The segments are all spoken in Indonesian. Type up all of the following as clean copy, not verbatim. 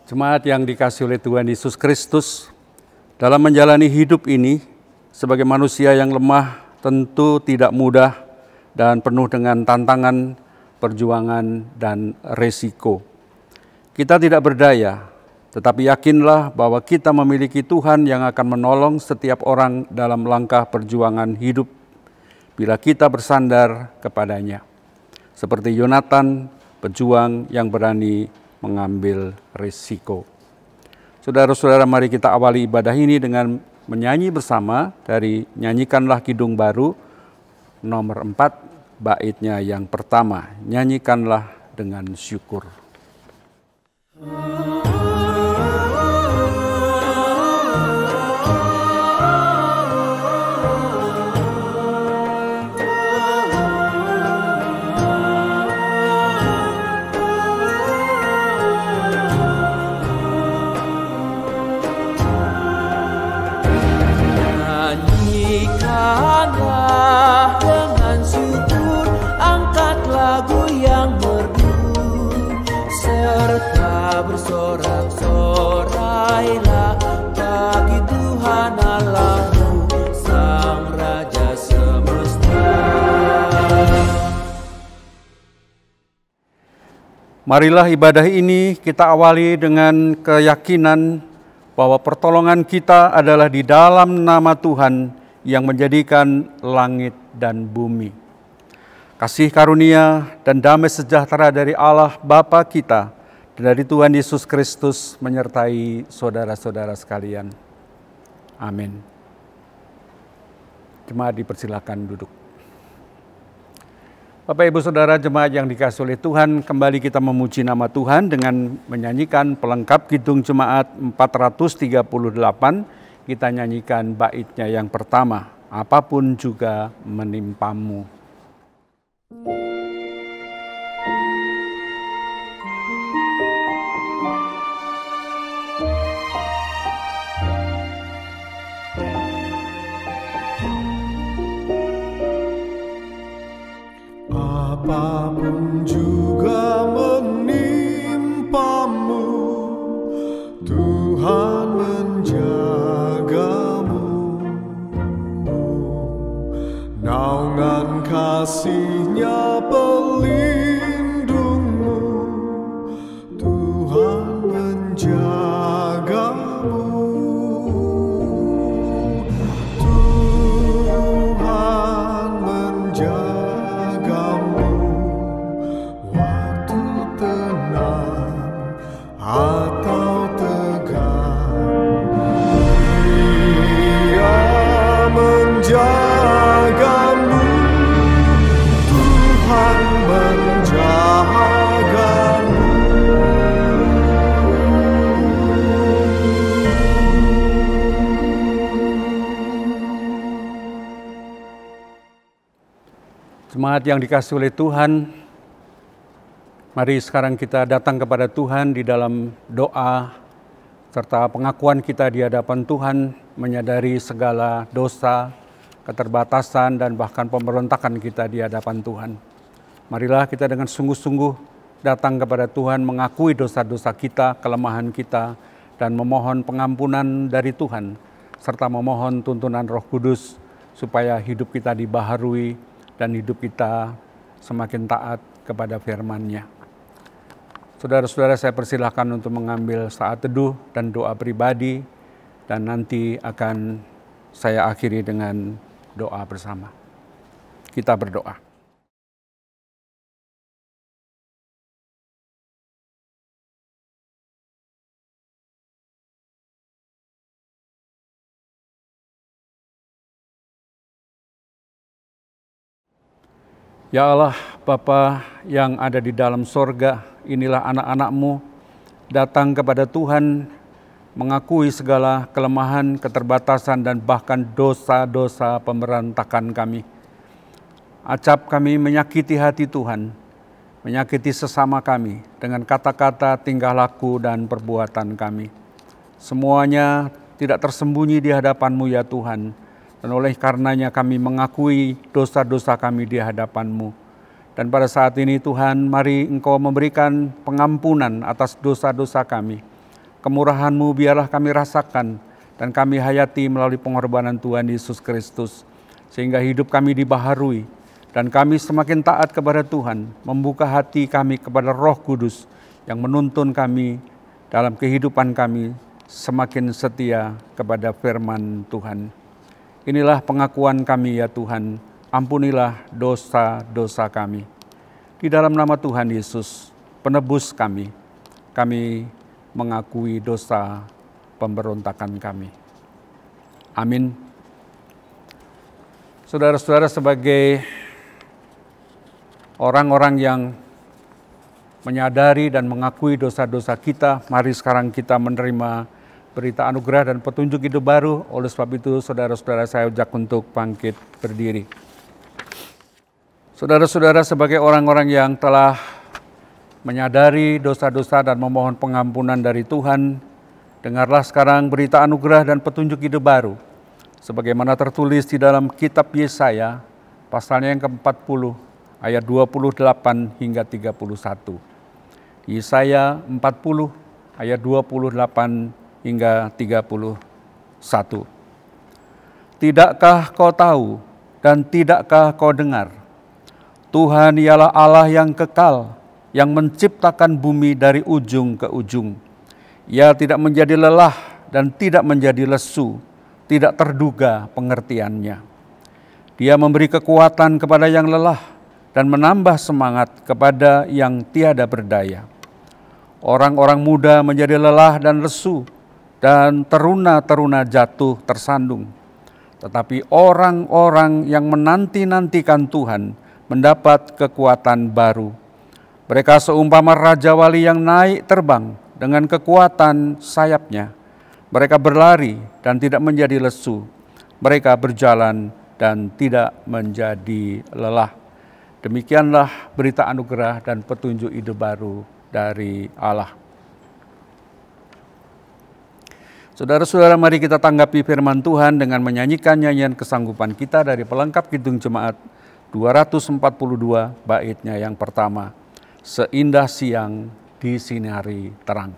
Jemaat yang dikasihi oleh Tuhan Yesus Kristus, dalam menjalani hidup ini sebagai manusia yang lemah tentu tidak mudah dan penuh dengan tantangan, perjuangan, dan resiko. Kita tidak berdaya, tetapi yakinlah bahwa kita memiliki Tuhan yang akan menolong setiap orang dalam langkah perjuangan hidup bila kita bersandar kepadanya. Seperti Yonatan, pejuang yang berani mengambil risiko. Saudara-saudara, mari kita awali ibadah ini dengan menyanyi bersama dari Nyanyikanlah Kidung Baru nomor 4, baitnya yang pertama, Nyanyikanlah dengan syukur. Bersorak-sorailah bagi Tuhan Allahmu, Sang Raja semesta. Marilah ibadah ini kita awali dengan keyakinan bahwa pertolongan kita adalah di dalam nama Tuhan yang menjadikan langit dan bumi. Kasih karunia dan damai sejahtera dari Allah Bapa kita dan dari Tuhan Yesus Kristus menyertai saudara-saudara sekalian. Amin. Jemaat dipersilakan duduk. Bapak Ibu Saudara jemaat yang dikasihi oleh Tuhan, kembali kita memuji nama Tuhan dengan menyanyikan pelengkap Kidung Jemaat 438. Kita nyanyikan baitnya yang pertama, apapun juga menimpamu. Apapun juga menimpamu, Tuhan menjagamu. Naungan kasih-Nya pelindungmu, Tuhan menjagamu. Tuhan menjagamu. Atau tegang, Dia menjagamu, Tuhan menjagamu. Jemaat yang dikasihi oleh Tuhan, mari sekarang kita datang kepada Tuhan di dalam doa serta pengakuan kita di hadapan Tuhan, menyadari segala dosa, keterbatasan, dan bahkan pemberontakan kita di hadapan Tuhan. Marilah kita dengan sungguh-sungguh datang kepada Tuhan, mengakui dosa-dosa kita, kelemahan kita, dan memohon pengampunan dari Tuhan, serta memohon tuntunan Roh Kudus supaya hidup kita dibaharui dan hidup kita semakin taat kepada firman-Nya. Saudara-saudara, saya persilahkan untuk mengambil saat teduh dan doa pribadi, dan nanti akan saya akhiri dengan doa bersama. Kita berdoa. Ya Allah, Bapa yang ada di dalam sorga, inilah anak-anak-Mu datang kepada Tuhan, mengakui segala kelemahan, keterbatasan, dan bahkan dosa-dosa pemberontakan kami. Acap kami menyakiti hati Tuhan, menyakiti sesama kami dengan kata-kata, tingkah laku, dan perbuatan kami. Semuanya tidak tersembunyi di hadapan-Mu ya Tuhan, dan oleh karenanya kami mengakui dosa-dosa kami di hadapan-Mu. Dan pada saat ini Tuhan, mari Engkau memberikan pengampunan atas dosa-dosa kami. kemurahan-Mu biarlah kami rasakan dan kami hayati melalui pengorbanan Tuhan Yesus Kristus, sehingga hidup kami dibaharui dan kami semakin taat kepada Tuhan, membuka hati kami kepada Roh Kudus yang menuntun kami dalam kehidupan kami semakin setia kepada firman Tuhan. Inilah pengakuan kami ya Tuhan, ampunilah dosa-dosa kami. Di dalam nama Tuhan Yesus, penebus kami mengakui dosa pemberontakan kami. Amin. Saudara-saudara, sebagai orang-orang yang menyadari dan mengakui dosa-dosa kita, mari sekarang kita menerima berita anugerah dan petunjuk hidup baru. Oleh sebab itu, saudara-saudara, saya ajak untuk bangkit berdiri. Saudara-saudara, sebagai orang-orang yang telah menyadari dosa-dosa dan memohon pengampunan dari Tuhan, dengarlah sekarang berita anugerah dan petunjuk hidup baru, sebagaimana tertulis di dalam kitab Yesaya, pasalnya yang ke-40, ayat 28 hingga 31. Yesaya 40, ayat 28 hingga 31. Tidakkah kau tahu dan tidakkah kau dengar? Tuhan ialah Allah yang kekal, yang menciptakan bumi dari ujung ke ujung. Ia tidak menjadi lelah dan tidak menjadi lesu, tidak terduga pengertiannya. Dia memberi kekuatan kepada yang lelah dan menambah semangat kepada yang tiada berdaya. Orang-orang muda menjadi lelah dan lesu, dan teruna-teruna jatuh tersandung. Tetapi orang-orang yang menanti-nantikan Tuhan mendapat kekuatan baru. Mereka seumpama Raja Wali yang naik terbang dengan kekuatan sayapnya. Mereka berlari dan tidak menjadi lesu. Mereka berjalan dan tidak menjadi lelah. Demikianlah berita anugerah dan petunjuk hidup baru dari Allah. Saudara-saudara, mari kita tanggapi firman Tuhan dengan menyanyikan nyanyian kesanggupan kita dari pelengkap Kidung Jemaat 242, baitnya yang pertama, Seindah Siang Disinari Terang.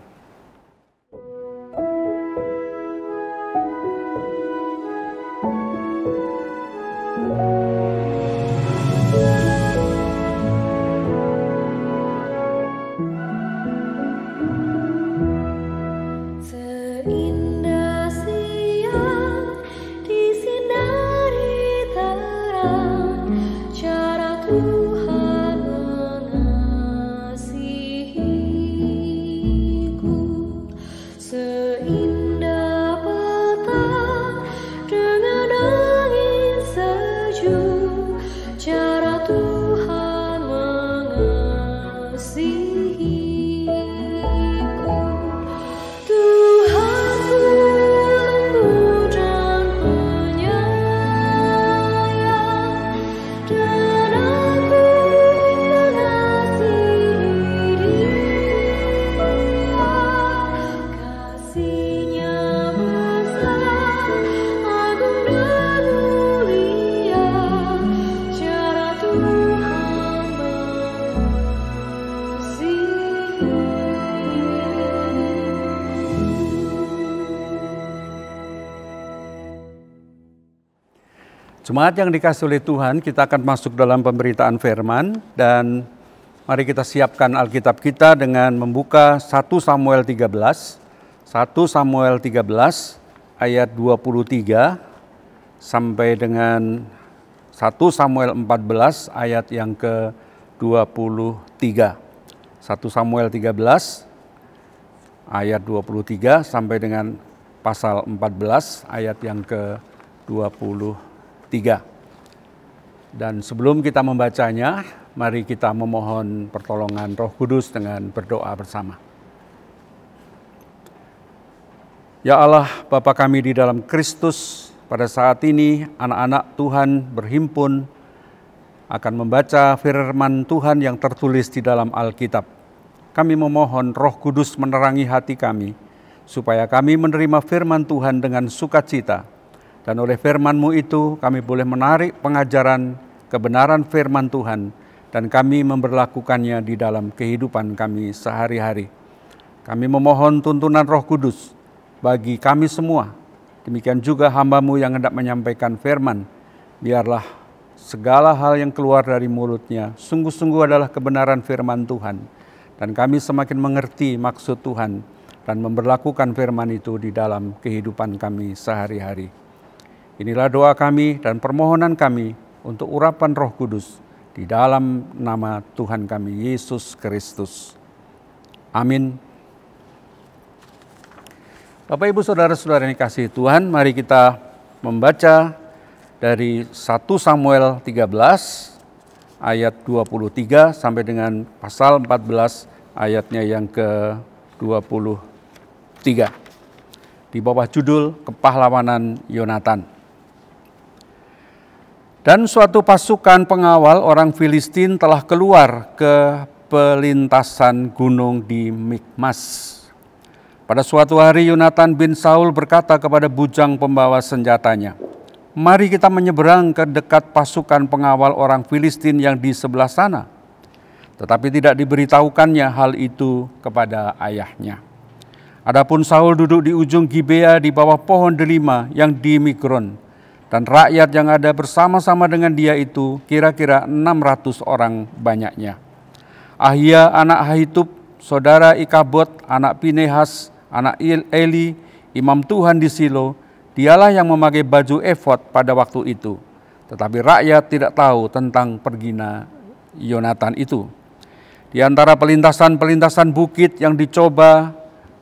Jemaat yang dikasihi oleh Tuhan, kita akan masuk dalam pemberitaan firman dan mari kita siapkan Alkitab kita dengan membuka 1 Samuel 13. 1 Samuel 13 ayat 23 sampai dengan 1 Samuel 14 ayat yang ke-23. 1 Samuel 13 ayat 23 sampai dengan pasal 14 ayat yang ke-23. Dan sebelum kita membacanya, mari kita memohon pertolongan Roh Kudus dengan berdoa bersama. Ya Allah, Bapa kami di dalam Kristus, pada saat ini anak-anak Tuhan berhimpun akan membaca firman Tuhan yang tertulis di dalam Alkitab. Kami memohon Roh Kudus menerangi hati kami, supaya kami menerima firman Tuhan dengan sukacita. Dan oleh firman-Mu itu kami boleh menarik pengajaran kebenaran firman Tuhan dan kami memberlakukannya di dalam kehidupan kami sehari-hari. Kami memohon tuntunan Roh Kudus bagi kami semua. Demikian juga hamba-Mu yang hendak menyampaikan firman. Biarlah segala hal yang keluar dari mulutnya sungguh-sungguh adalah kebenaran firman Tuhan. Dan kami semakin mengerti maksud Tuhan dan memberlakukan firman itu di dalam kehidupan kami sehari-hari. Inilah doa kami dan permohonan kami untuk urapan Roh Kudus di dalam nama Tuhan kami Yesus Kristus. Amin. Bapak Ibu Saudara-saudara yang dikasihi Tuhan, mari kita membaca dari 1 Samuel 13 ayat 23 sampai dengan pasal 14 ayatnya yang ke-23. Di bawah judul Kepahlawanan Yonatan. Dan suatu pasukan pengawal orang Filistin telah keluar ke pelintasan gunung di Mikmas. Pada suatu hari Yonatan bin Saul berkata kepada bujang pembawa senjatanya, "Mari kita menyeberang ke dekat pasukan pengawal orang Filistin yang di sebelah sana." Tetapi tidak diberitahukannya hal itu kepada ayahnya. Adapun Saul duduk di ujung Gibea di bawah pohon delima yang di Migron, dan rakyat yang ada bersama-sama dengan dia itu kira-kira 600 orang banyaknya. Ahia anak Ahitub, saudara Ikabod, anak Pinehas, anak Eli, imam Tuhan di Silo, dialah yang memakai baju efod pada waktu itu. Tetapi rakyat tidak tahu tentang perginya Yonatan itu. Di antara pelintasan-pelintasan bukit yang dicoba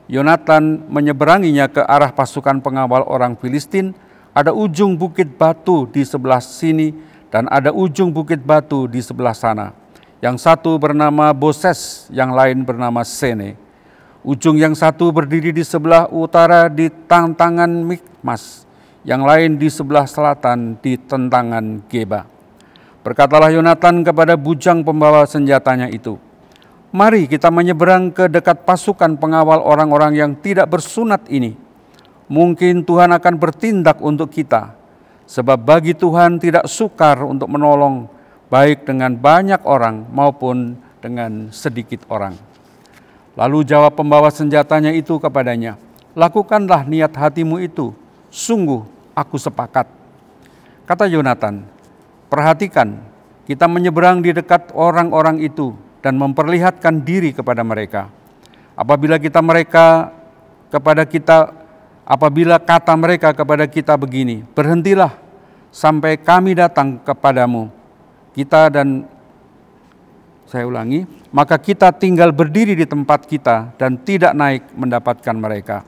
Yonatan menyeberanginya ke arah pasukan pengawal orang Filistin, ada ujung bukit batu di sebelah sini dan ada ujung bukit batu di sebelah sana. Yang satu bernama Boses, yang lain bernama Sene. Ujung yang satu berdiri di sebelah utara di tantangan Mikmas, yang lain di sebelah selatan di tentangan Geba. Berkatalah Yonatan kepada bujang pembawa senjatanya itu, "Mari kita menyeberang ke dekat pasukan pengawal orang-orang yang tidak bersunat ini. Mungkin Tuhan akan bertindak untuk kita, sebab bagi Tuhan tidak sukar untuk menolong, baik dengan banyak orang maupun dengan sedikit orang." Lalu jawab pembawa senjatanya itu kepadanya, "Lakukanlah niat hatimu itu, sungguh aku sepakat." Kata Yonatan, "Perhatikan, kita menyeberang di dekat orang-orang itu dan memperlihatkan diri kepada mereka. Apabila kata mereka kepada kita begini, 'Berhentilah sampai kami datang kepadamu,' maka kita tinggal berdiri di tempat kita dan tidak naik mendapatkan mereka.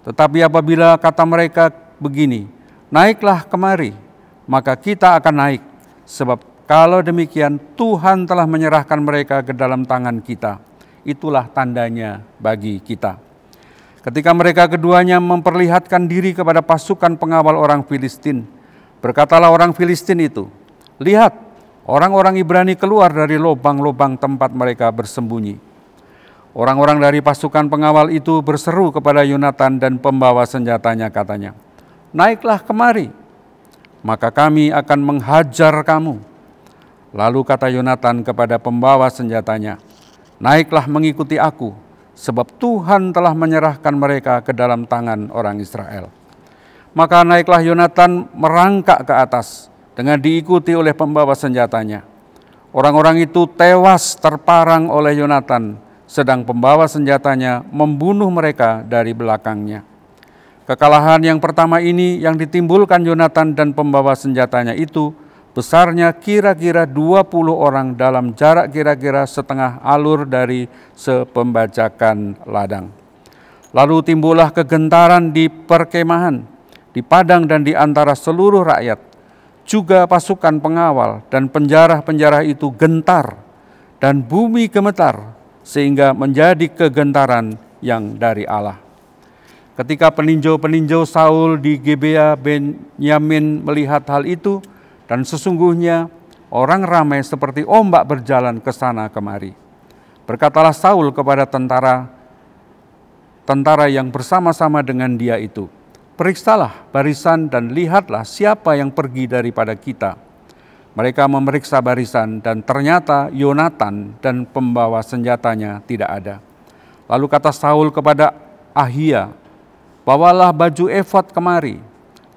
Tetapi apabila kata mereka begini, 'Naiklah kemari,' maka kita akan naik, sebab kalau demikian Tuhan telah menyerahkan mereka ke dalam tangan kita. Itulah tandanya bagi kita." Ketika mereka keduanya memperlihatkan diri kepada pasukan pengawal orang Filistin, berkatalah orang Filistin itu, "Lihat, orang-orang Ibrani keluar dari lubang-lubang tempat mereka bersembunyi." Orang-orang dari pasukan pengawal itu berseru kepada Yonatan dan pembawa senjatanya, katanya, "Naiklah kemari, maka kami akan menghajar kamu." Lalu kata Yonatan kepada pembawa senjatanya, "Naiklah mengikuti aku, sebab Tuhan telah menyerahkan mereka ke dalam tangan orang Israel." Maka naiklah Yonatan merangkak ke atas dengan diikuti oleh pembawa senjatanya. Orang-orang itu tewas terparang oleh Yonatan, sedang pembawa senjatanya membunuh mereka dari belakangnya. Kekalahan yang pertama ini yang ditimbulkan Yonatan dan pembawa senjatanya itu besarnya kira-kira 20 orang dalam jarak kira-kira setengah alur dari sepembajakan ladang. Lalu timbullah kegentaran di perkemahan, di padang dan di antara seluruh rakyat. Juga pasukan pengawal dan penjara-penjara itu gentar dan bumi gemetar sehingga menjadi kegentaran yang dari Allah. Ketika peninjau-peninjau Saul di Gibea Benyamin melihat hal itu, dan sesungguhnya orang ramai seperti ombak berjalan ke sana kemari. Berkatalah Saul kepada tentara yang bersama-sama dengan dia itu, "Periksalah barisan dan lihatlah siapa yang pergi daripada kita." Mereka memeriksa barisan dan ternyata Yonatan dan pembawa senjatanya tidak ada. Lalu kata Saul kepada Ahia, "Bawalah baju efod kemari,"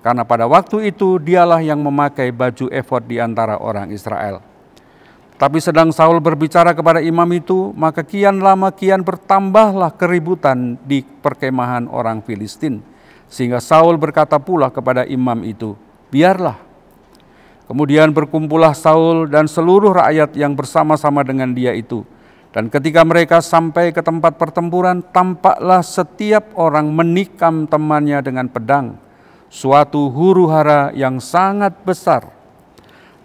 karena pada waktu itu dialah yang memakai baju efod di antara orang Israel. Tapi sedang Saul berbicara kepada imam itu, maka kian lama kian bertambahlah keributan di perkemahan orang Filistin. Sehingga Saul berkata pula kepada imam itu, "Biarlah." Kemudian berkumpullah Saul dan seluruh rakyat yang bersama-sama dengan dia itu. Dan ketika mereka sampai ke tempat pertempuran, tampaklah setiap orang menikam temannya dengan pedang, suatu huru-hara yang sangat besar.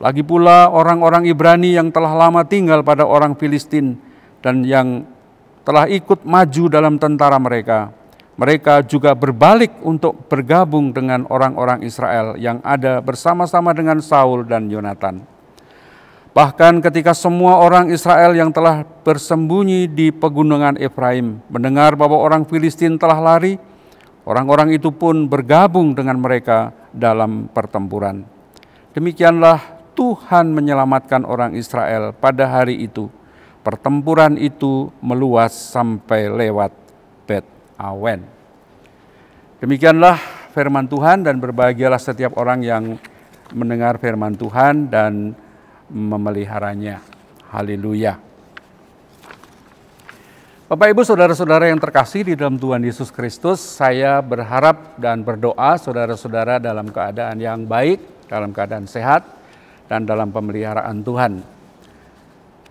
Lagi pula orang-orang Ibrani yang telah lama tinggal pada orang Filistin dan yang telah ikut maju dalam tentara mereka, mereka juga berbalik untuk bergabung dengan orang-orang Israel yang ada bersama-sama dengan Saul dan Yonatan. Bahkan ketika semua orang Israel yang telah bersembunyi di pegunungan Efraim mendengar bahwa orang Filistin telah lari, orang-orang itu pun bergabung dengan mereka dalam pertempuran. Demikianlah Tuhan menyelamatkan orang Israel pada hari itu. Pertempuran itu meluas sampai lewat Bet Awen. Demikianlah firman Tuhan, dan berbahagialah setiap orang yang mendengar firman Tuhan dan memeliharanya. Haleluya. Bapak, Ibu, saudara-saudara yang terkasih di dalam Tuhan Yesus Kristus, saya berharap dan berdoa saudara-saudara dalam keadaan yang baik, dalam keadaan sehat, dan dalam pemeliharaan Tuhan.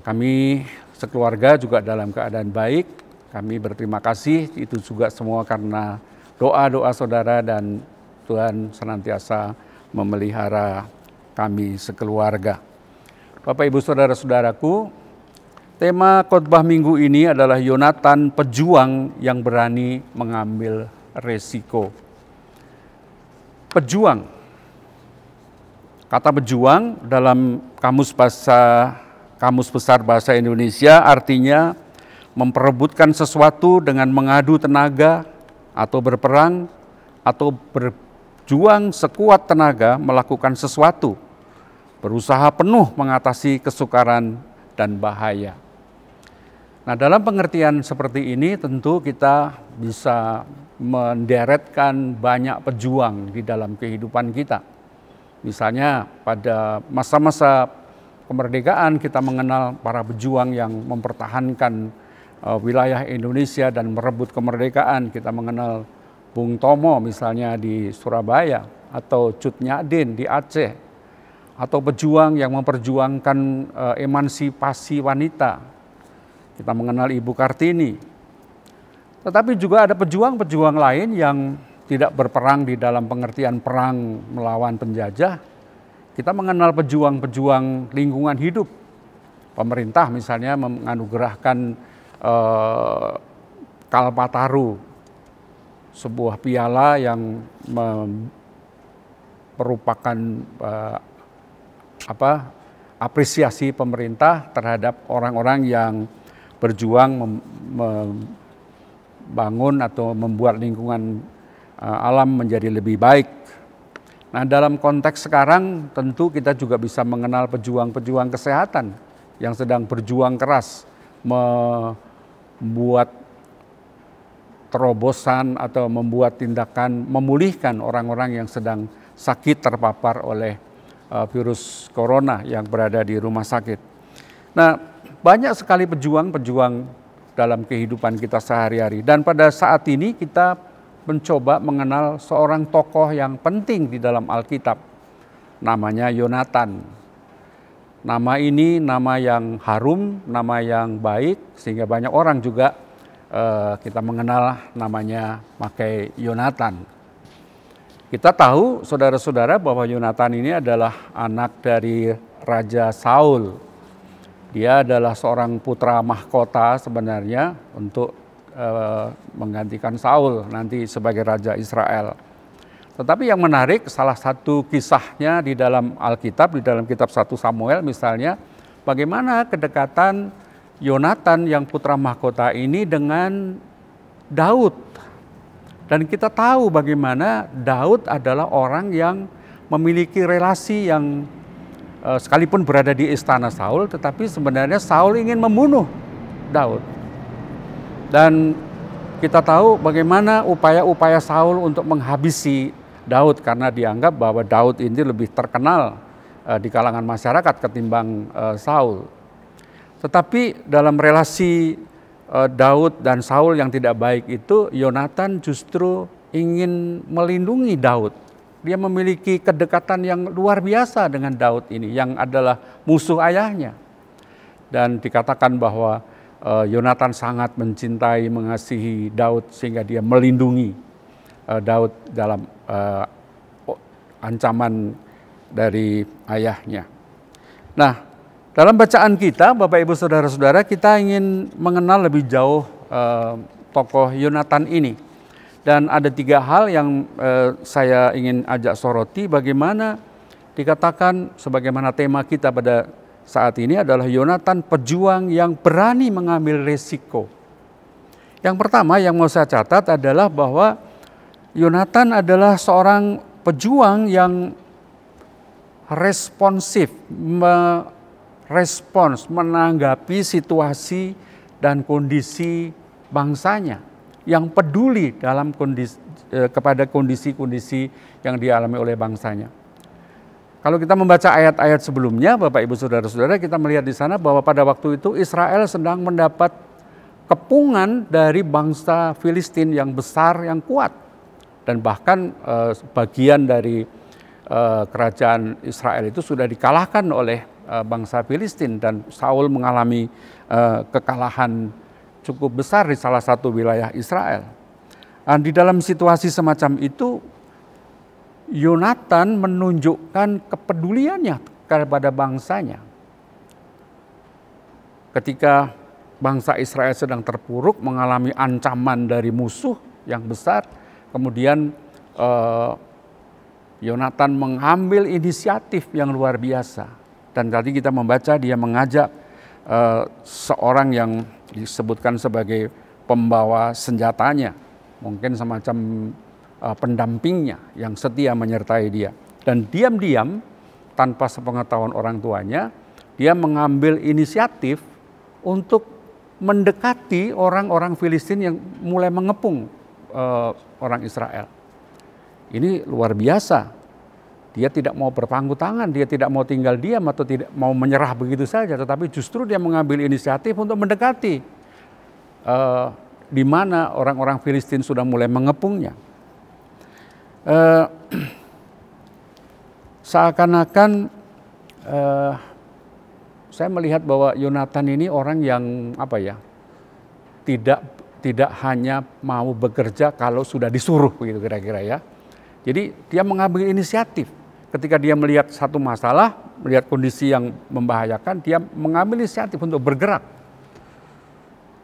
Kami sekeluarga juga dalam keadaan baik. Kami berterima kasih itu juga semua karena doa-doa saudara, dan Tuhan senantiasa memelihara kami sekeluarga. Bapak, Ibu, saudara-saudaraku, tema khotbah minggu ini adalah Yonatan, pejuang yang berani mengambil resiko. Pejuang. Kata pejuang dalam Kamus Besar Bahasa Indonesia artinya memperebutkan sesuatu dengan mengadu tenaga atau berperang atau berjuang sekuat tenaga melakukan sesuatu, berusaha penuh mengatasi kesukaran dan bahaya. Nah, dalam pengertian seperti ini tentu kita bisa menderetkan banyak pejuang di dalam kehidupan kita. Misalnya pada masa-masa kemerdekaan kita mengenal para pejuang yang mempertahankan wilayah Indonesia dan merebut kemerdekaan. Kita mengenal Bung Tomo misalnya di Surabaya, atau Cut Nyak di Aceh, atau pejuang yang memperjuangkan emansipasi wanita. Kita mengenal Ibu Kartini. Tetapi juga ada pejuang-pejuang lain yang tidak berperang di dalam pengertian perang melawan penjajah. Kita mengenal pejuang-pejuang lingkungan hidup. Pemerintah misalnya menganugerahkan Kalpataru, sebuah piala yang merupakan apresiasi pemerintah terhadap orang-orang yang berjuang membangun atau membuat lingkungan alam menjadi lebih baik. Nah, dalam konteks sekarang tentu kita juga bisa mengenal pejuang-pejuang kesehatan yang sedang berjuang keras membuat terobosan atau membuat tindakan memulihkan orang-orang yang sedang sakit terpapar oleh virus corona yang berada di rumah sakit. Nah, banyak sekali pejuang-pejuang dalam kehidupan kita sehari-hari, dan pada saat ini kita mencoba mengenal seorang tokoh yang penting di dalam Alkitab, namanya Yonatan. Nama ini nama yang harum, nama yang baik, sehingga banyak orang juga kita mengenal namanya pakai Yonatan. Kita tahu saudara-saudara bahwa Yonatan ini adalah anak dari Raja Saul. Dia adalah seorang putra mahkota sebenarnya untuk menggantikan Saul nanti sebagai Raja Israel. Tetapi yang menarik, salah satu kisahnya di dalam Alkitab, di dalam kitab 1 Samuel misalnya, bagaimana kedekatan Yonatan yang putra mahkota ini dengan Daud. Dan kita tahu bagaimana Daud adalah orang yang memiliki relasi yang sekalipun berada di istana Saul, tetapi sebenarnya Saul ingin membunuh Daud. Dan kita tahu bagaimana upaya-upaya Saul untuk menghabisi Daud, karena dianggap bahwa Daud ini lebih terkenal di kalangan masyarakat ketimbang Saul. Tetapi dalam relasi Daud dan Saul yang tidak baik itu, Yonatan justru ingin melindungi Daud. Dia memiliki kedekatan yang luar biasa dengan Daud ini, yang adalah musuh ayahnya. Dan dikatakan bahwa Yonatan sangat mencintai, mengasihi Daud, sehingga dia melindungi Daud dalam ancaman dari ayahnya. Nah, dalam bacaan kita, Bapak Ibu Saudara-saudara, kita ingin mengenal lebih jauh tokoh Yonatan ini. Dan ada 3 hal yang saya ingin ajak soroti, bagaimana dikatakan sebagaimana tema kita pada saat ini adalah Yonatan pejuang yang berani mengambil resiko. Yang pertama yang mau saya catat adalah bahwa Yonatan adalah seorang pejuang yang responsif, merespons, menanggapi situasi dan kondisi bangsanya, yang peduli dalam kepada kondisi-kondisi yang dialami oleh bangsanya. Kalau kita membaca ayat-ayat sebelumnya, Bapak Ibu Saudara-saudara, kita melihat di sana bahwa pada waktu itu Israel sedang mendapat kepungan dari bangsa Filistin yang besar, yang kuat. Dan bahkan bagian dari kerajaan Israel itu sudah dikalahkan oleh bangsa Filistin, dan Saul mengalami kekalahan cukup besar di salah satu wilayah Israel. Dan di dalam situasi semacam itu, Yonatan menunjukkan kepeduliannya kepada bangsanya. Ketika bangsa Israel sedang terpuruk, mengalami ancaman dari musuh yang besar, kemudian Yonatan mengambil inisiatif yang luar biasa. Dan tadi kita membaca dia mengajak seorang yang disebutkan sebagai pembawa senjatanya, mungkin semacam pendampingnya yang setia menyertai dia. Dan diam-diam tanpa sepengetahuan orang tuanya, dia mengambil inisiatif untuk mendekati orang-orang Filistin yang mulai mengepung orang Israel. Ini luar biasa. Dia tidak mau berpangku tangan, dia tidak mau tinggal diam atau tidak mau menyerah begitu saja, tetapi justru dia mengambil inisiatif untuk mendekati di mana orang-orang Filistin sudah mulai mengepungnya. Seakan-akan saya melihat bahwa Yonatan ini orang yang tidak hanya mau bekerja kalau sudah disuruh, begitu kira-kira ya. Jadi dia mengambil inisiatif ketika dia melihat satu masalah, melihat kondisi yang membahayakan, dia mengambil inisiatif untuk bergerak.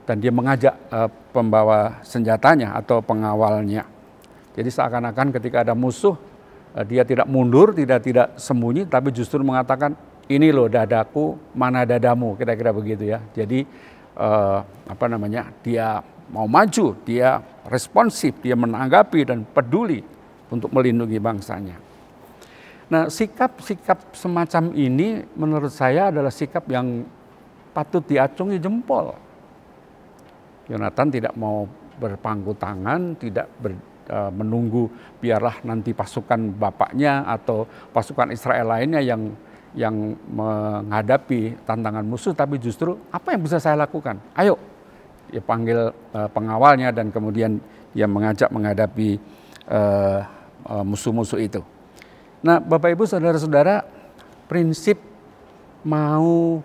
Dan dia mengajak pembawa senjatanya atau pengawalnya. Jadi seakan-akan ketika ada musuh, dia tidak mundur, tidak sembunyi, tapi justru mengatakan, ini loh dadaku, mana dadamu, kira-kira begitu ya. Jadi dia mau maju, dia responsif, dia menanggapi dan peduli untuk melindungi bangsanya. Nah, sikap semacam ini menurut saya adalah sikap yang patut diacungi jempol. Yonatan tidak mau berpangku tangan, tidak menunggu biarlah nanti pasukan bapaknya atau pasukan Israel lainnya yang menghadapi tantangan musuh, tapi justru apa yang bisa saya lakukan? Ayo, dia panggil pengawalnya dan kemudian dia mengajak menghadapi musuh-musuh itu. Nah, Bapak Ibu Saudara-saudara, prinsip mau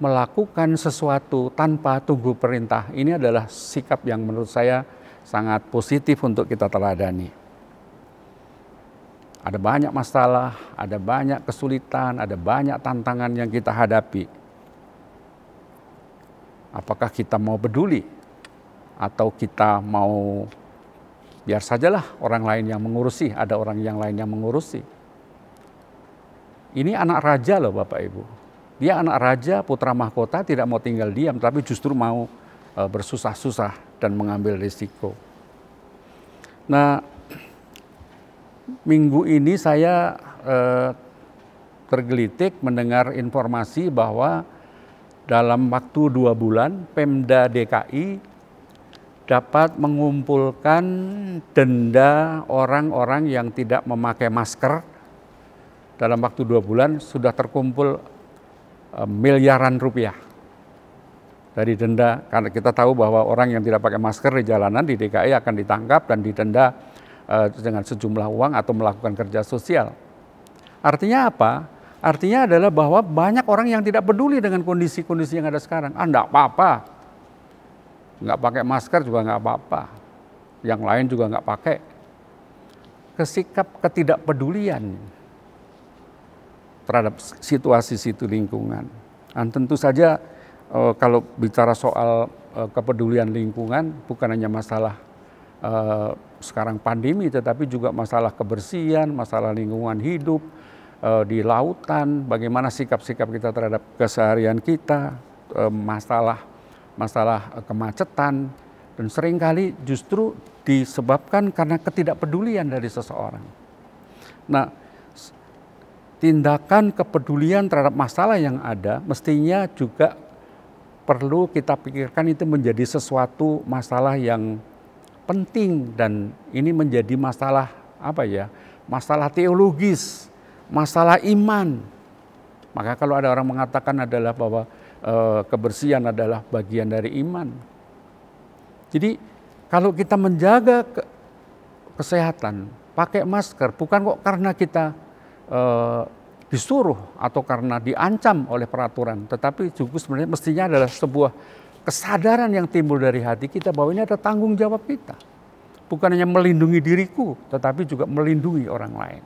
melakukan sesuatu tanpa tunggu perintah ini adalah sikap yang menurut saya sangat positif untuk kita teladani. Ada banyak masalah, ada banyak kesulitan, ada banyak tantangan yang kita hadapi. Apakah kita mau peduli atau kita mau biar sajalah orang lain yang mengurusi, ada orang yang lain yang mengurusi. Ini anak raja loh Bapak Ibu. Dia anak raja, putra mahkota, tidak mau tinggal diam, tapi justru mau bersusah-susah dan mengambil risiko. Nah, minggu ini saya tergelitik mendengar informasi bahwa dalam waktu 2 bulan Pemda DKI dapat mengumpulkan denda orang-orang yang tidak memakai masker. Dalam waktu 2 bulan sudah terkumpul miliaran rupiah dari denda, karena kita tahu bahwa orang yang tidak pakai masker di jalanan di DKI akan ditangkap dan didenda dengan sejumlah uang atau melakukan kerja sosial. Artinya apa? Artinya adalah bahwa banyak orang yang tidak peduli dengan kondisi-kondisi yang ada sekarang. Enggak apa-apa. Nggak pakai masker juga nggak apa-apa, yang lain juga nggak pakai. Kesikap ketidakpedulian terhadap situasi lingkungan. Dan tentu saja kalau bicara soal kepedulian lingkungan, bukan hanya masalah sekarang pandemi, tetapi juga masalah kebersihan, masalah lingkungan hidup di lautan, bagaimana sikap-sikap kita terhadap keseharian kita, masalah kemacetan, dan seringkali justru disebabkan karena ketidakpedulian dari seseorang. Nah, tindakan kepedulian terhadap masalah yang ada mestinya juga perlu kita pikirkan itu menjadi sesuatu masalah yang penting, dan ini menjadi masalah masalah teologis, masalah iman. Maka kalau ada orang mengatakan adalah bahwa kebersihan adalah bagian dari iman. Jadi kalau kita menjaga kesehatan, pakai masker bukan kok karena kita disuruh atau karena diancam oleh peraturan, tetapi juga sebenarnya mestinya adalah sebuah kesadaran yang timbul dari hati kita bahwa ini ada tanggung jawab kita. Bukan hanya melindungi diriku, tetapi juga melindungi orang lain.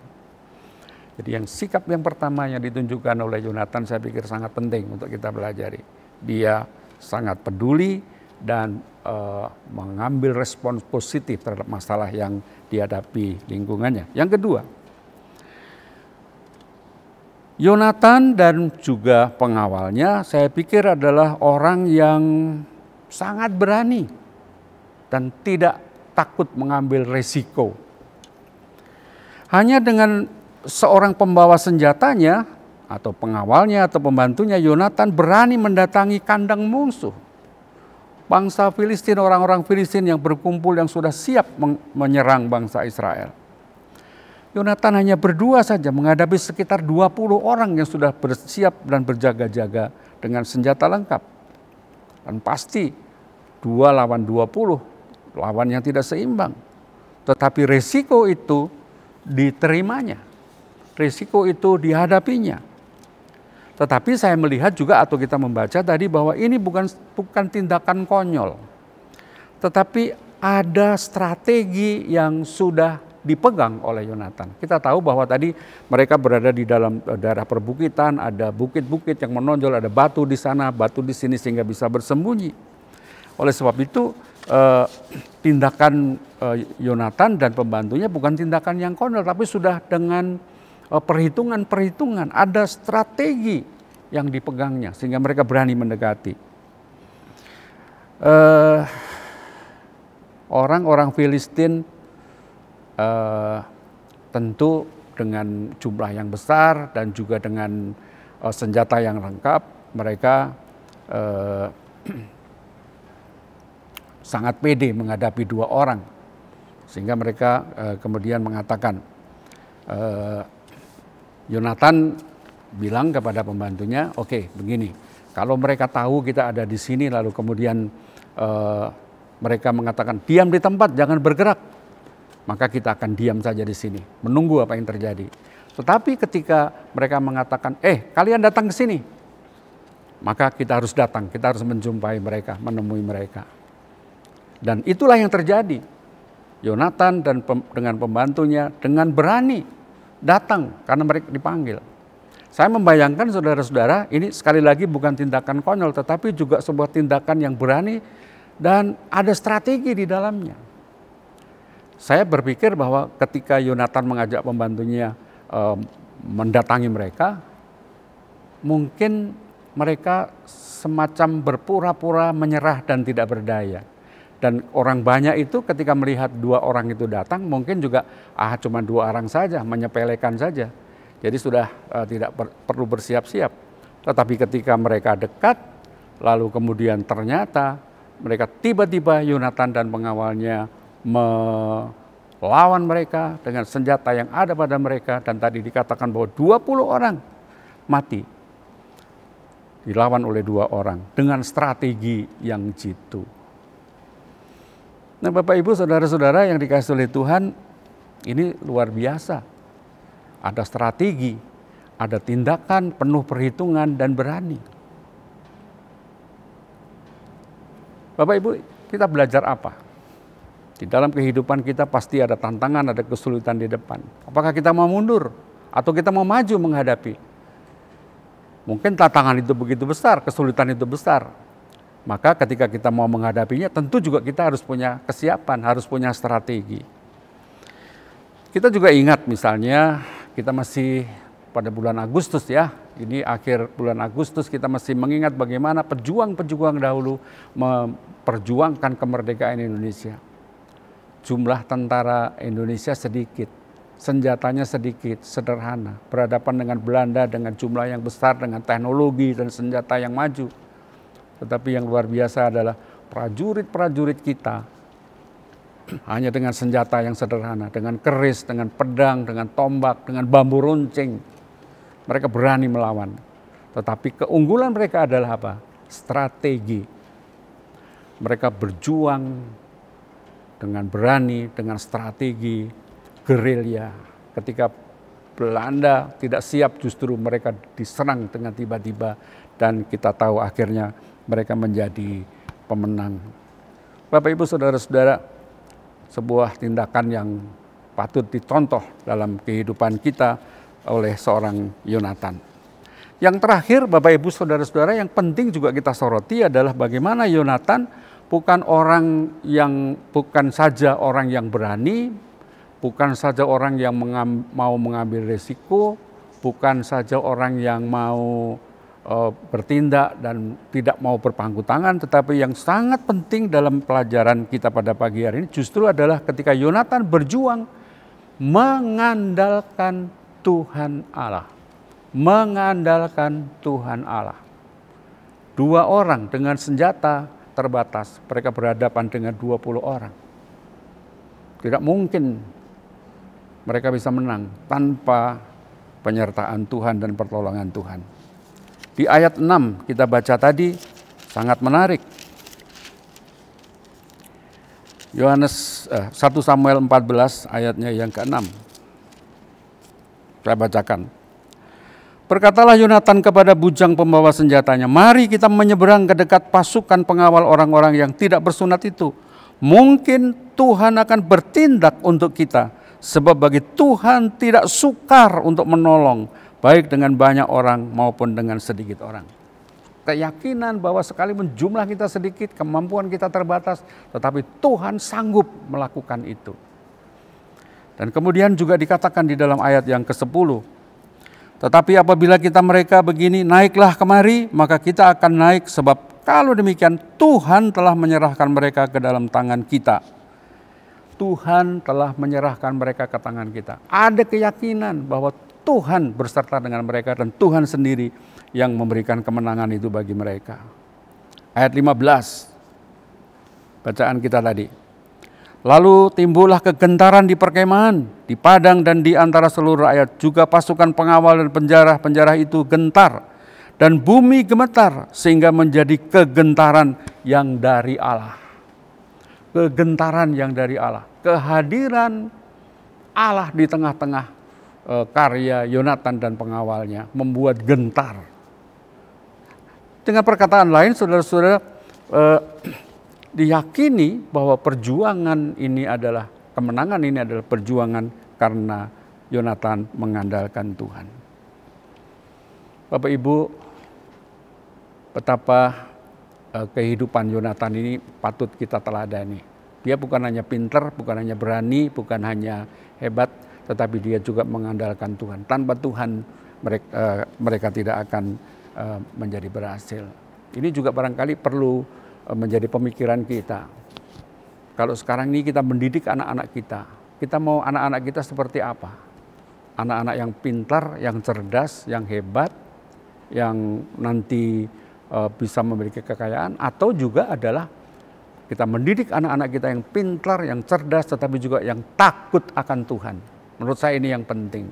Jadi sikap yang pertama yang ditunjukkan oleh Yonatan saya pikir sangat penting untuk kita pelajari. Dia sangat peduli dan mengambil respons positif terhadap masalah yang dihadapi lingkungannya. Yang kedua, Yonatan dan juga pengawalnya saya pikir adalah orang yang sangat berani dan tidak takut mengambil resiko. Hanya dengan seorang pembawa senjatanya atau pengawalnya atau pembantunya, Yonatan berani mendatangi kandang musuh. Bangsa Filistin, orang-orang Filistin yang berkumpul yang sudah siap menyerang bangsa Israel. Yonatan hanya berdua saja menghadapi sekitar 20 orang yang sudah bersiap dan berjaga-jaga dengan senjata lengkap. Dan pasti 2 lawan 20, lawan yang tidak seimbang. Tetapi resiko itu diterimanya. Risiko itu dihadapinya. Tetapi saya melihat juga atau kita membaca tadi bahwa ini bukan tindakan konyol. Tetapi ada strategi yang sudah dipegang oleh Yonatan. Kita tahu bahwa tadi mereka berada di dalam daerah perbukitan, ada bukit-bukit yang menonjol, ada batu di sana, batu di sini sehingga bisa bersembunyi. Oleh sebab itu tindakan Yonatan dan pembantunya bukan tindakan yang konyol, tapi sudah dengan perhitungan-perhitungan, ada strategi yang dipegangnya sehingga mereka berani mendekati. Orang-orang Filistin tentu dengan jumlah yang besar dan juga dengan senjata yang lengkap, mereka sangat pede menghadapi 2 orang, sehingga mereka kemudian mengatakan, Yonatan bilang kepada pembantunya, oke, begini, kalau mereka tahu kita ada di sini lalu kemudian mereka mengatakan diam di tempat, jangan bergerak, maka kita akan diam saja di sini, menunggu apa yang terjadi. Tetapi ketika mereka mengatakan, kalian datang ke sini, maka kita harus datang, kita harus menjumpai mereka, menemui mereka. Dan itulah yang terjadi. Yonatan dan dengan pembantunya dengan berani datang karena mereka dipanggil. Saya membayangkan saudara-saudara, ini sekali lagi bukan tindakan konyol, tetapi juga sebuah tindakan yang berani dan ada strategi di dalamnya. Saya berpikir bahwa ketika Yonatan mengajak pembantunya mendatangi mereka, mungkin mereka semacam berpura-pura menyerah dan tidak berdaya. Dan orang banyak itu ketika melihat 2 orang itu datang, mungkin juga cuma 2 orang saja, menyepelekan saja. Jadi sudah tidak perlu bersiap-siap. Tetapi ketika mereka dekat, Lalu kemudian ternyata mereka tiba-tiba Yonatan dan pengawalnya melawan mereka dengan senjata yang ada pada mereka. Dan tadi dikatakan bahwa 20 orang mati. Dilawan oleh 2 orang dengan strategi yang jitu. Nah, Bapak Ibu, saudara-saudara yang dikasihi oleh Tuhan, ini luar biasa. Ada strategi, ada tindakan penuh perhitungan dan berani. Bapak Ibu, kita belajar apa? Di dalam kehidupan kita pasti ada tantangan, ada kesulitan di depan. Apakah kita mau mundur atau kita mau maju menghadapi? Mungkin tantangan itu begitu besar, kesulitan itu besar. Maka ketika kita mau menghadapinya, tentu juga kita harus punya kesiapan, harus punya strategi. Kita juga ingat misalnya, kita masih pada bulan Agustus ya, ini akhir bulan Agustus kita masih mengingat bagaimana pejuang-pejuang dahulu memperjuangkan kemerdekaan Indonesia. Jumlah tentara Indonesia sedikit, senjatanya sedikit, sederhana, berhadapan dengan Belanda dengan jumlah yang besar, dengan teknologi dan senjata yang maju. Tetapi yang luar biasa adalah prajurit-prajurit kita hanya dengan senjata yang sederhana, dengan keris, dengan pedang, dengan tombak, dengan bambu runcing. Mereka berani melawan. Tetapi keunggulan mereka adalah apa? Strategi. Mereka berjuang dengan berani, dengan strategi, gerilya. Ketika Belanda tidak siap, justru mereka diserang dengan tiba-tiba. Dan kita tahu akhirnya mereka menjadi pemenang. Bapak Ibu saudara-saudara, sebuah tindakan yang patut dicontoh dalam kehidupan kita oleh seorang Yonatan. Yang terakhir Bapak Ibu saudara-saudara, yang penting juga kita soroti adalah bagaimana Yonatan bukan saja orang yang berani, bukan saja orang yang mau mengambil risiko, bukan saja orang yang mau bertindak dan tidak mau berpangku tangan, tetapi yang sangat penting dalam pelajaran kita pada pagi hari ini justru adalah ketika Yonatan berjuang mengandalkan Tuhan Allah. Mengandalkan Tuhan Allah. 2 orang dengan senjata terbatas, mereka berhadapan dengan 20 orang. Tidak mungkin mereka bisa menang tanpa penyertaan Tuhan dan pertolongan Tuhan. Di ayat 6 kita baca tadi sangat menarik. 1 Samuel 14 ayatnya yang ke-6. Saya bacakan. Berkatalah Yonatan kepada bujang pembawa senjatanya, "Mari kita menyeberang ke dekat pasukan pengawal orang-orang yang tidak bersunat itu. Mungkin Tuhan akan bertindak untuk kita, sebab bagi Tuhan tidak sukar untuk menolong, baik dengan banyak orang maupun dengan sedikit orang." Keyakinan bahwa sekalipun jumlah kita sedikit, kemampuan kita terbatas, tetapi Tuhan sanggup melakukan itu. Dan kemudian juga dikatakan di dalam ayat yang ke-10, "Tetapi apabila mereka begini, naiklah kemari, maka kita akan naik, sebab kalau demikian Tuhan telah menyerahkan mereka ke dalam tangan kita." Tuhan telah menyerahkan mereka ke tangan kita. Ada keyakinan bahwa Tuhan berserta dengan mereka dan Tuhan sendiri yang memberikan kemenangan itu bagi mereka. Ayat 15, bacaan kita tadi. "Lalu timbullah kegentaran di perkemahan, di padang dan di antara seluruh rakyat. Juga pasukan pengawal dan penjara-penjara itu gentar. Dan bumi gemetar sehingga menjadi kegentaran yang dari Allah." Kegentaran yang dari Allah. Kehadiran Allah di tengah-tengah karya Yonatan dan pengawalnya membuat gentar. Dengan perkataan lain, saudara-saudara, diyakini bahwa perjuangan ini adalah, kemenangan ini adalah perjuangan karena Yonatan mengandalkan Tuhan. Bapak Ibu, betapa kehidupan Yonatan ini patut kita teladani. Dia bukan hanya pintar, bukan hanya berani, bukan hanya hebat, tetapi dia juga mengandalkan Tuhan. Tanpa Tuhan mereka tidak akan menjadi berhasil. Ini juga barangkali perlu menjadi pemikiran kita. Kalau sekarang ini kita mendidik anak-anak kita mau anak-anak kita seperti apa? Anak-anak yang pintar, yang cerdas, yang hebat, yang nanti bisa memiliki kekayaan, atau juga adalah kita mendidik anak-anak kita yang pintar, yang cerdas, tetapi juga yang takut akan Tuhan. Menurut saya ini yang penting.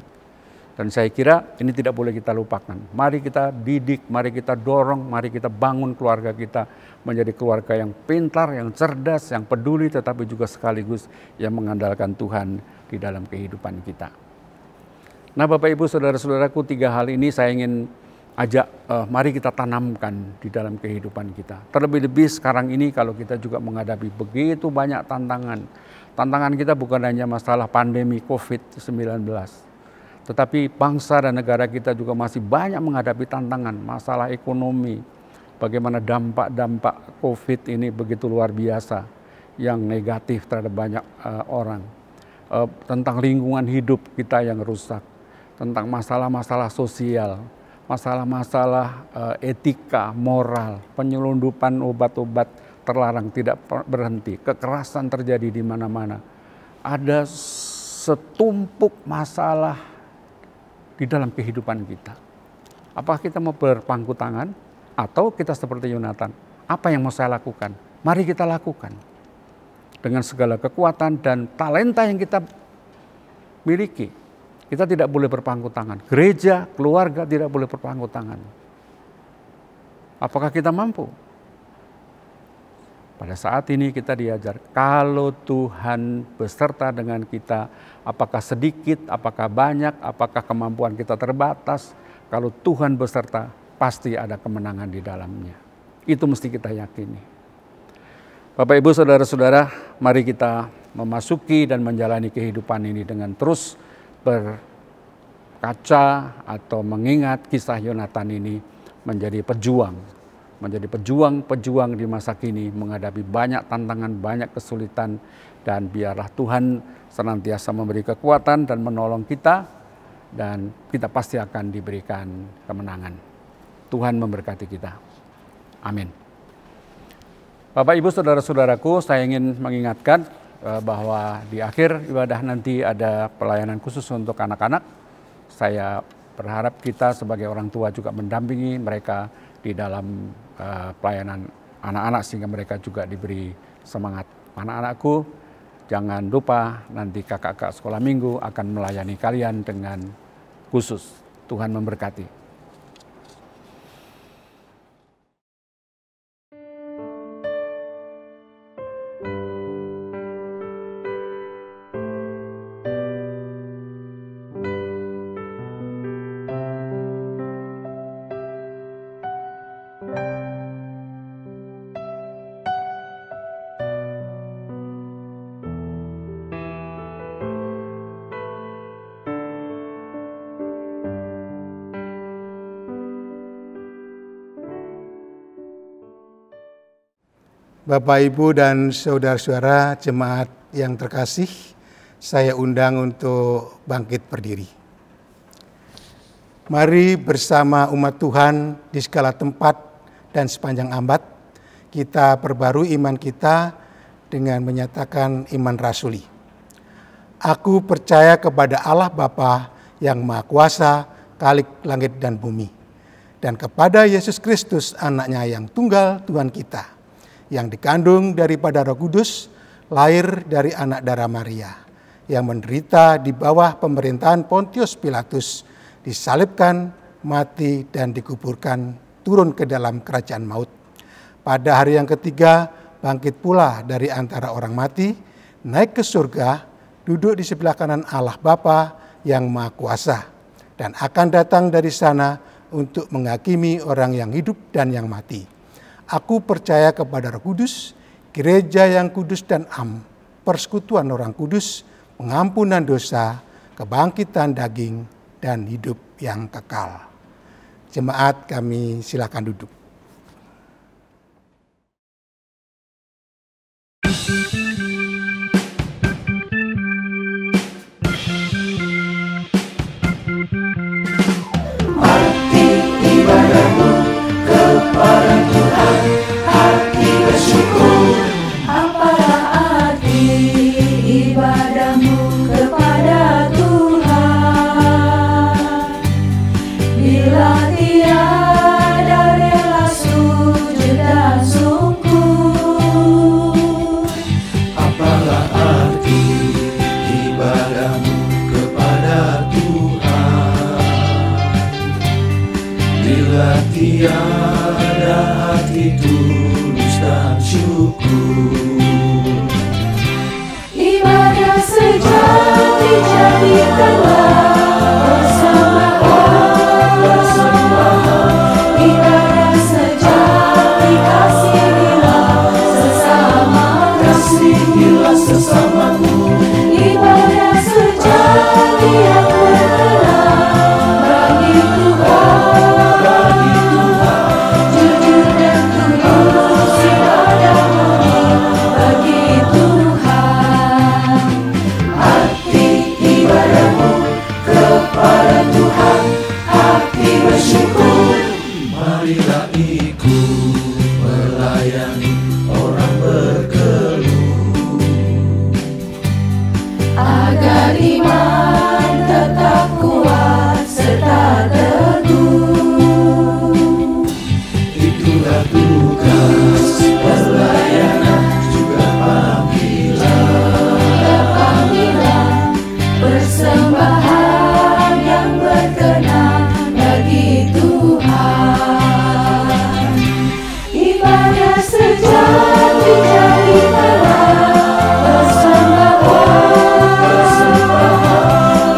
Dan saya kira ini tidak boleh kita lupakan. Mari kita didik, mari kita dorong, mari kita bangun keluarga kita menjadi keluarga yang pintar, yang cerdas, yang peduli, tetapi juga sekaligus yang mengandalkan Tuhan di dalam kehidupan kita. Nah, Bapak Ibu Saudara-saudaraku, 3 hal ini saya ingin ajak, mari kita tanamkan di dalam kehidupan kita. Terlebih-lebih sekarang ini kalau kita juga menghadapi begitu banyak tantangan. Tantangan kita bukan hanya masalah pandemi COVID-19, tetapi bangsa dan negara kita juga masih banyak menghadapi tantangan, masalah ekonomi, bagaimana dampak-dampak COVID ini begitu luar biasa, yang negatif terhadap banyak orang, tentang lingkungan hidup kita yang rusak, tentang masalah-masalah sosial, masalah-masalah etika, moral, penyelundupan obat-obat terlarang tidak berhenti, kekerasan terjadi di mana-mana. Ada setumpuk masalah di dalam kehidupan kita. Apakah kita mau berpangku tangan atau kita seperti Yonatan? Apa yang mau saya lakukan? Mari kita lakukan. Dengan segala kekuatan dan talenta yang kita miliki. Kita tidak boleh berpangku tangan. Gereja, keluarga tidak boleh berpangku tangan. Apakah kita mampu? Pada saat ini kita diajar, kalau Tuhan beserta dengan kita, apakah sedikit, apakah banyak, apakah kemampuan kita terbatas, kalau Tuhan beserta, pasti ada kemenangan di dalamnya. Itu mesti kita yakini. Bapak Ibu Saudara-saudara, mari kita memasuki dan menjalani kehidupan ini dengan terus berkaca atau mengingat kisah Yonatan ini menjadi pejuang di masa kini menghadapi banyak tantangan, banyak kesulitan, dan biarlah Tuhan senantiasa memberi kekuatan dan menolong kita, dan kita pasti akan diberikan kemenangan. Tuhan memberkati kita. Amin. Bapak Ibu Saudara-saudaraku, saya ingin mengingatkan bahwa di akhir ibadah nanti ada pelayanan khusus untuk anak-anak. Saya berharap kita sebagai orang tua juga mendampingi mereka di dalam pelayanan anak-anak sehingga mereka juga diberi semangat. Anak-anakku, jangan lupa nanti kakak-kakak sekolah minggu akan melayani kalian dengan khusus. Tuhan memberkati. Bapak, Ibu, dan saudara-saudara jemaat yang terkasih, saya undang untuk bangkit berdiri. Mari bersama umat Tuhan di segala tempat dan sepanjang abad, kita perbarui iman kita dengan menyatakan iman rasuli. Aku percaya kepada Allah Bapa yang Maha Kuasa, Khalik langit dan bumi, dan kepada Yesus Kristus, anaknya yang tunggal Tuhan kita, yang dikandung daripada Roh Kudus, lahir dari anak darah Maria, yang menderita di bawah pemerintahan Pontius Pilatus, disalibkan, mati, dan dikuburkan, turun ke dalam kerajaan maut. Pada hari yang ketiga, bangkit pula dari antara orang mati, naik ke surga, duduk di sebelah kanan Allah Bapa yang Maha Kuasa, dan akan datang dari sana untuk menghakimi orang yang hidup dan yang mati. Aku percaya kepada Roh Kudus, gereja yang kudus dan am, persekutuan orang kudus, pengampunan dosa, kebangkitan daging, dan hidup yang kekal. Jemaat, kami silakan duduk. Arti ibadahmu kepada Tuhan, hati bersyukur. Apalah arti ibadahmu kepada Tuhan, bila tiada rela sesamaku. Ibadah sejati yang berkenan bagi Tuhan, jujur dan tulus ibadah murni bagi Tuhan. Hati ibadahmu kepada Tuhan, hati bersyukur. Marilah ikut melayani orang berkeluh, Agar iman tetap kuat serta teguh. itulah tugas pelayanan juga panggilan. Persembahan yang berkenan bagi Tuhan. Ibadah sejati jadi terang, persembahan.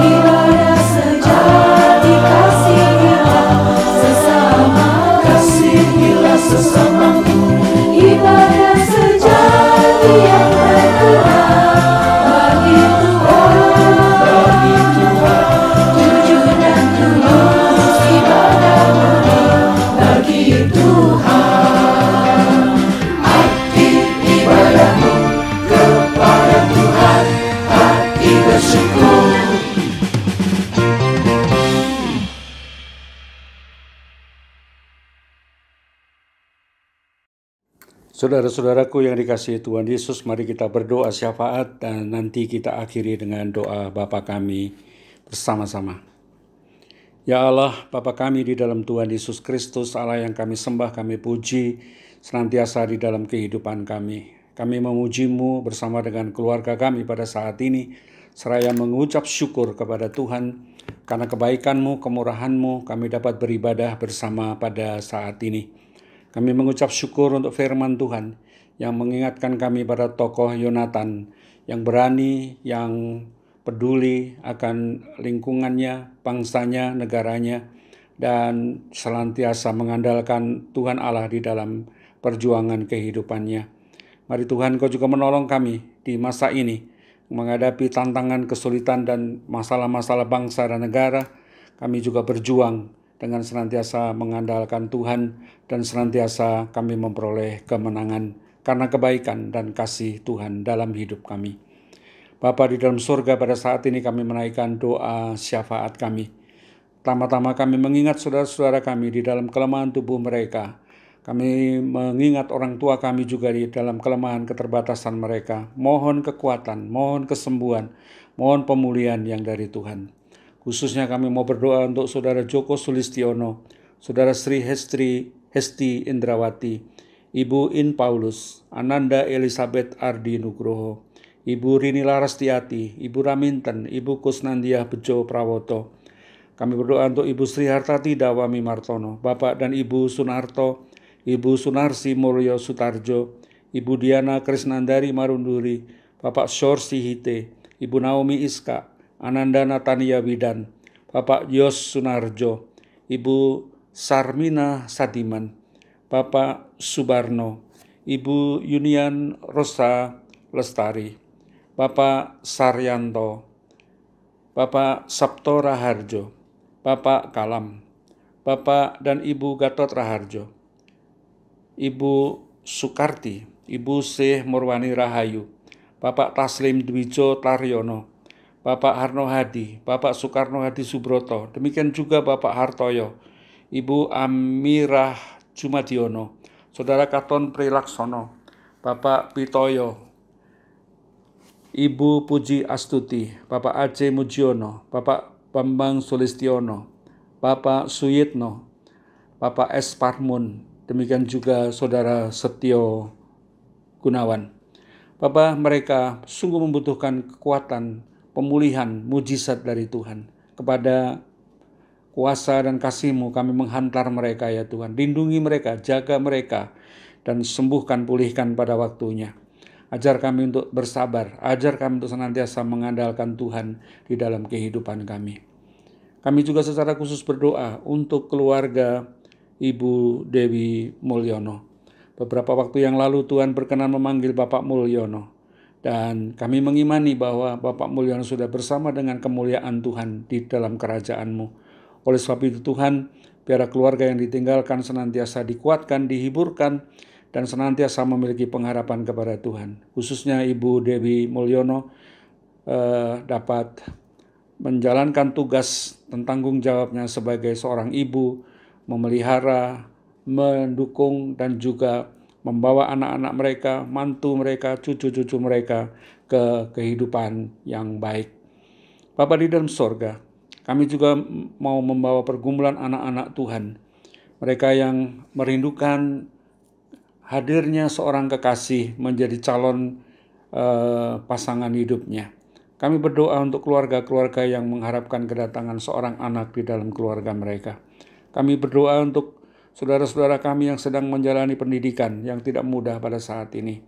Ibadah sejati kasihilah sesamaku. Ibadah sejati yang berkenan bagi Tuhan, jujur dan tulus ibadah murni bagi Tuhan. Hati ibadahmu kepada Tuhan, hati bersyukur. Saudara-saudaraku yang dikasihi Tuhan Yesus, mari kita berdoa syafaat dan nanti kita akhiri dengan doa Bapa kami bersama-sama. Ya Allah, Bapa kami di dalam Tuhan Yesus Kristus, Allah yang kami sembah, kami puji senantiasa di dalam kehidupan kami. Kami memuji-Mu bersama dengan keluarga kami pada saat ini, seraya mengucap syukur kepada Tuhan karena kebaikan-Mu, kemurahan-Mu, kami dapat beribadah bersama pada saat ini. Kami mengucap syukur untuk firman Tuhan yang mengingatkan kami pada tokoh Yonatan yang berani, yang peduli akan lingkungannya, bangsanya, negaranya, dan senantiasa mengandalkan Tuhan Allah di dalam perjuangan kehidupannya. Mari Tuhan, Kau juga menolong kami di masa ini menghadapi tantangan, kesulitan, dan masalah-masalah bangsa dan negara. Kami juga berjuang dengan senantiasa mengandalkan Tuhan dan senantiasa kami memperoleh kemenangan karena kebaikan dan kasih Tuhan dalam hidup kami. Bapa di dalam surga, pada saat ini kami menaikkan doa syafaat kami. Pertama-tama kami mengingat saudara-saudara kami di dalam kelemahan tubuh mereka. Kami mengingat orang tua kami juga di dalam kelemahan keterbatasan mereka. Mohon kekuatan, mohon kesembuhan, mohon pemulihan yang dari Tuhan. Khususnya kami mau berdoa untuk Saudara Joko Sulistiono, Saudara Sri Hesti Indrawati, Ibu In Paulus, Ananda Elizabeth Ardi Nugroho, Ibu Rini Larastiati, Ibu Raminten, Ibu Kusnandia Bejo Prawoto. Kami berdoa untuk Ibu Sri Hartati Dawami Martono, Bapak dan Ibu Sunarto, Ibu Sunarsi Mulyo Sutarjo, Ibu Diana Krisnandari Marunduri, Bapak Sorsi Hite, Ibu Naomi Iska, Ananda Natania Widan, Bapak Yos Sunarjo, Ibu Sarmina Sadiman, Bapak Subarno, Ibu Yunian Rosa Lestari, Bapak Saryanto, Bapak Sabto Raharjo, Bapak Kalam, Bapak dan Ibu Gatot Raharjo, Ibu Sukarti, Ibu Syekh Murwani Rahayu, Bapak Taslim Dwijo Taryono, Bapak Harno Hadi, Bapak Soekarno Hadi Subroto, demikian juga Bapak Hartoyo, Ibu Amirah Jumadiono, Saudara Katon Prilaksono, Bapak Pitoyo, Ibu Puji Astuti, Bapak Aceh Mujiono, Bapak Bambang Sulistiono, Bapak Suyitno, Bapak S. Parmun, demikian juga Saudara Setio Gunawan. Bapak, mereka sungguh membutuhkan kekuatan, pemulihan, mujizat dari Tuhan. Kepada kuasa dan kasih-Mu kami menghantar mereka ya Tuhan. Lindungi mereka, jaga mereka, dan sembuhkan, pulihkan pada waktunya. Ajar kami untuk bersabar, ajar kami untuk senantiasa mengandalkan Tuhan di dalam kehidupan kami. Kami juga secara khusus berdoa untuk keluarga Ibu Dewi Mulyono. Beberapa waktu yang lalu Tuhan berkenan memanggil Bapak Mulyono. Dan kami mengimani bahwa Bapak Mulyono sudah bersama dengan kemuliaan Tuhan di dalam kerajaan-Mu. Oleh sebab itu Tuhan, biarlah keluarga yang ditinggalkan senantiasa dikuatkan, dihiburkan, dan senantiasa memiliki pengharapan kepada Tuhan. Khususnya Ibu Dewi Mulyono dapat menjalankan tugas dan tanggung jawabnya sebagai seorang ibu, memelihara, mendukung, dan juga membawa anak-anak mereka, mantu mereka, cucu-cucu mereka ke kehidupan yang baik. Bapa di dalam sorga, kami juga mau membawa pergumulan anak-anak Tuhan, mereka yang merindukan hadirnya seorang kekasih menjadi calon pasangan hidupnya. Kami berdoa untuk keluarga-keluarga yang mengharapkan kedatangan seorang anak di dalam keluarga mereka. Kami berdoa untuk saudara-saudara kami yang sedang menjalani pendidikan yang tidak mudah pada saat ini.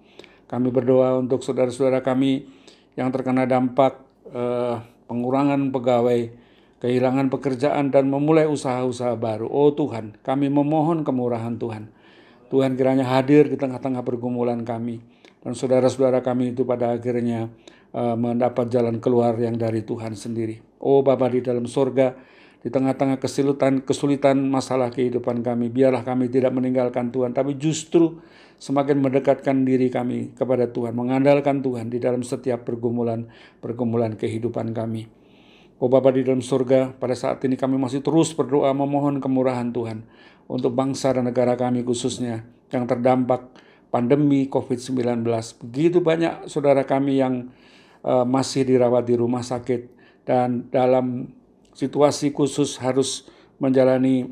Kami berdoa untuk saudara-saudara kami yang terkena dampak pengurangan pegawai, kehilangan pekerjaan, dan memulai usaha-usaha baru. Oh Tuhan, kami memohon kemurahan Tuhan. Tuhan kiranya hadir di tengah-tengah pergumulan kami. Dan saudara-saudara kami itu pada akhirnya mendapat jalan keluar yang dari Tuhan sendiri. Oh Bapa di dalam surga, di tengah-tengah kesulitan masalah kehidupan kami, biarlah kami tidak meninggalkan Tuhan, tapi justru semakin mendekatkan diri kami kepada Tuhan, mengandalkan Tuhan di dalam setiap pergumulan kehidupan kami. Oh Bapa di dalam surga, pada saat ini kami masih terus berdoa memohon kemurahan Tuhan untuk bangsa dan negara kami khususnya yang terdampak pandemi COVID-19. Begitu banyak saudara kami yang masih dirawat di rumah sakit dan dalam situasi khusus harus menjalani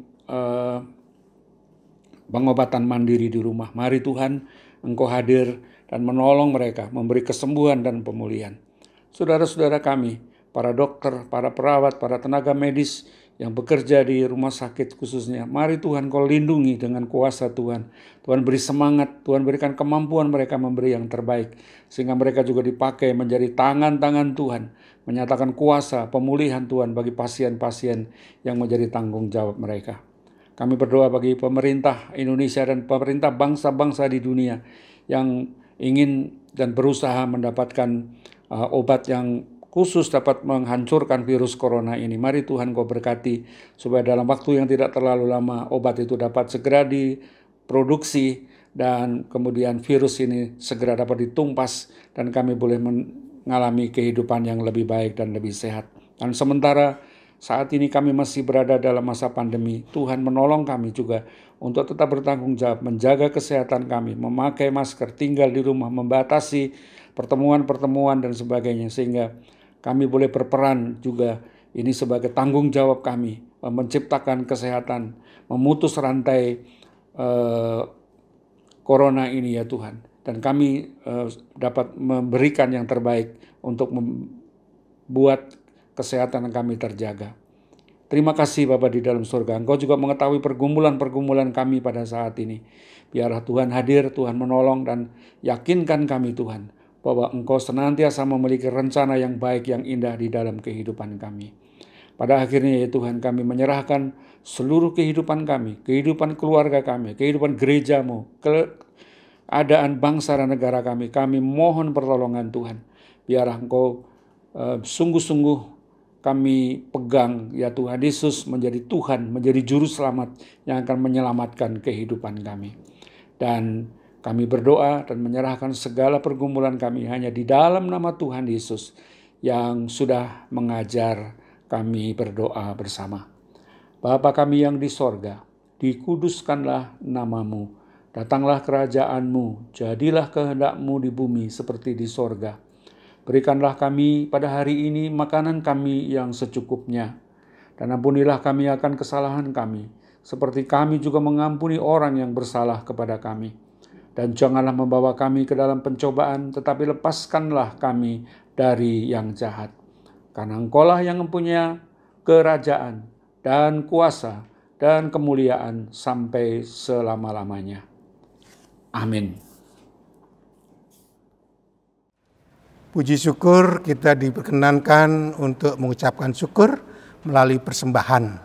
pengobatan mandiri di rumah. Mari Tuhan, Engkau hadir dan menolong mereka, memberi kesembuhan dan pemulihan. Saudara-saudara kami, para dokter, para perawat, para tenaga medis yang bekerja di rumah sakit khususnya, mari Tuhan Kau lindungi dengan kuasa Tuhan. Tuhan beri semangat, Tuhan berikan kemampuan mereka memberi yang terbaik, sehingga mereka juga dipakai menjadi tangan-tangan Tuhan, menyatakan kuasa pemulihan Tuhan bagi pasien-pasien yang menjadi tanggung jawab mereka. Kami berdoa bagi pemerintah Indonesia dan pemerintah bangsa-bangsa di dunia yang ingin dan berusaha mendapatkan obat yang khusus dapat menghancurkan virus corona ini. Mari Tuhan Kau berkati supaya dalam waktu yang tidak terlalu lama obat itu dapat segera diproduksi dan kemudian virus ini segera dapat ditumpas dan kami boleh mengalami kehidupan yang lebih baik dan lebih sehat. Dan sementara saat ini kami masih berada dalam masa pandemi, Tuhan menolong kami juga untuk tetap bertanggung jawab, menjaga kesehatan kami, memakai masker, tinggal di rumah, membatasi pertemuan-pertemuan dan sebagainya, sehingga kami boleh berperan juga ini sebagai tanggung jawab kami, menciptakan kesehatan, memutus rantai corona ini ya Tuhan. Dan kami dapat memberikan yang terbaik untuk membuat kesehatan kami terjaga. Terima kasih Bapa di dalam surga. Engkau juga mengetahui pergumulan-pergumulan kami pada saat ini. Biarlah Tuhan hadir, Tuhan menolong, dan yakinkan kami Tuhan bahwa Engkau senantiasa memiliki rencana yang baik, yang indah di dalam kehidupan kami. Pada akhirnya ya Tuhan, kami menyerahkan seluruh kehidupan kami, kehidupan keluarga kami, kehidupan gereja-Mu, keadaan bangsa dan negara kami. Kami mohon pertolongan Tuhan. Biarlah Engkau sungguh-sungguh kami pegang ya Tuhan Yesus menjadi Tuhan, menjadi juru selamat yang akan menyelamatkan kehidupan kami. Dan kami berdoa dan menyerahkan segala pergumulan kami hanya di dalam nama Tuhan Yesus yang sudah mengajar kami berdoa bersama. Bapa kami yang di sorga, dikuduskanlah nama-Mu, datanglah kerajaan-Mu, jadilah kehendak-Mu di bumi seperti di sorga. Berikanlah kami pada hari ini makanan kami yang secukupnya, dan ampunilah kami akan kesalahan kami, seperti kami juga mengampuni orang yang bersalah kepada kami. Dan janganlah membawa kami ke dalam pencobaan, tetapi lepaskanlah kami dari yang jahat. Karena Engkaulah yang mempunyai kerajaan dan kuasa dan kemuliaan sampai selama-lamanya. Amin. Puji syukur kita diperkenankan untuk mengucapkan syukur melalui persembahan.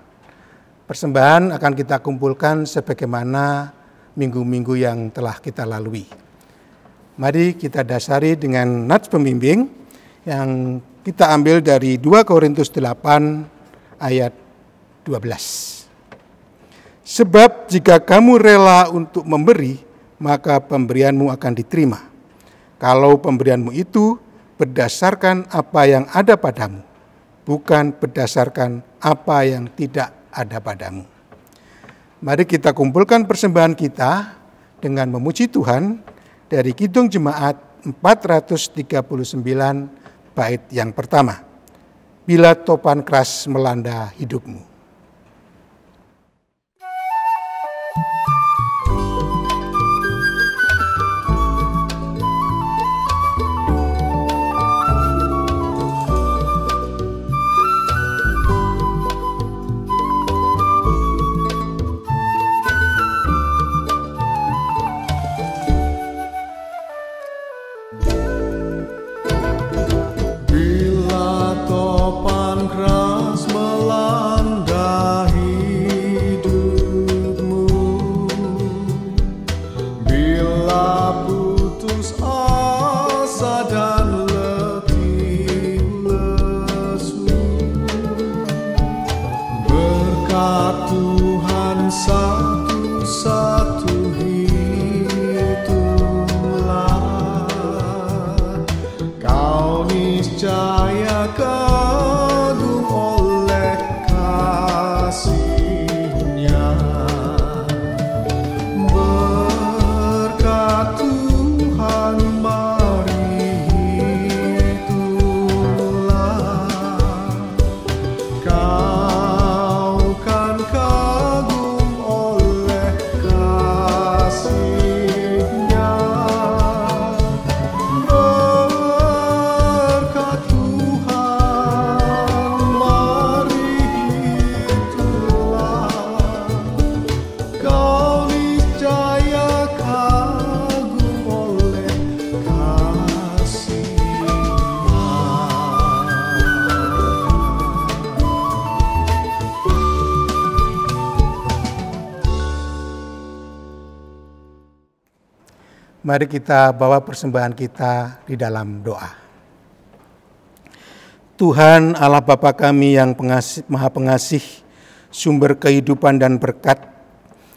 Persembahan akan kita kumpulkan sebagaimana minggu-minggu yang telah kita lalui. Mari kita dasari dengan nats pembimbing yang kita ambil dari 2 Korintus 8 ayat 12. Sebab jika kamu rela untuk memberi, maka pemberianmu akan diterima. Kalau pemberianmu itu berdasarkan apa yang ada padamu, bukan berdasarkan apa yang tidak ada padamu. Mari kita kumpulkan persembahan kita dengan memuji Tuhan dari Kidung Jemaat 439 bait yang pertama. Bila topan keras melanda hidupmu. Mari kita bawa persembahan kita di dalam doa. Tuhan Allah Bapa kami yang Maha Pengasih, sumber kehidupan dan berkat,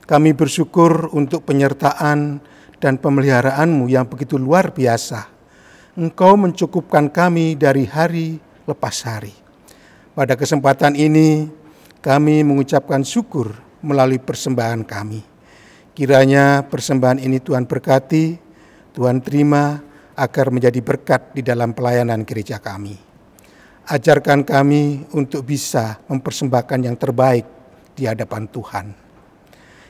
kami bersyukur untuk penyertaan dan pemeliharaanmu yang begitu luar biasa. Engkau mencukupkan kami dari hari lepas hari. Pada kesempatan ini kami mengucapkan syukur melalui persembahan kami. Kiranya persembahan ini Tuhan berkati, Tuhan terima agar menjadi berkat di dalam pelayanan gereja kami. Ajarkan kami untuk bisa mempersembahkan yang terbaik di hadapan Tuhan.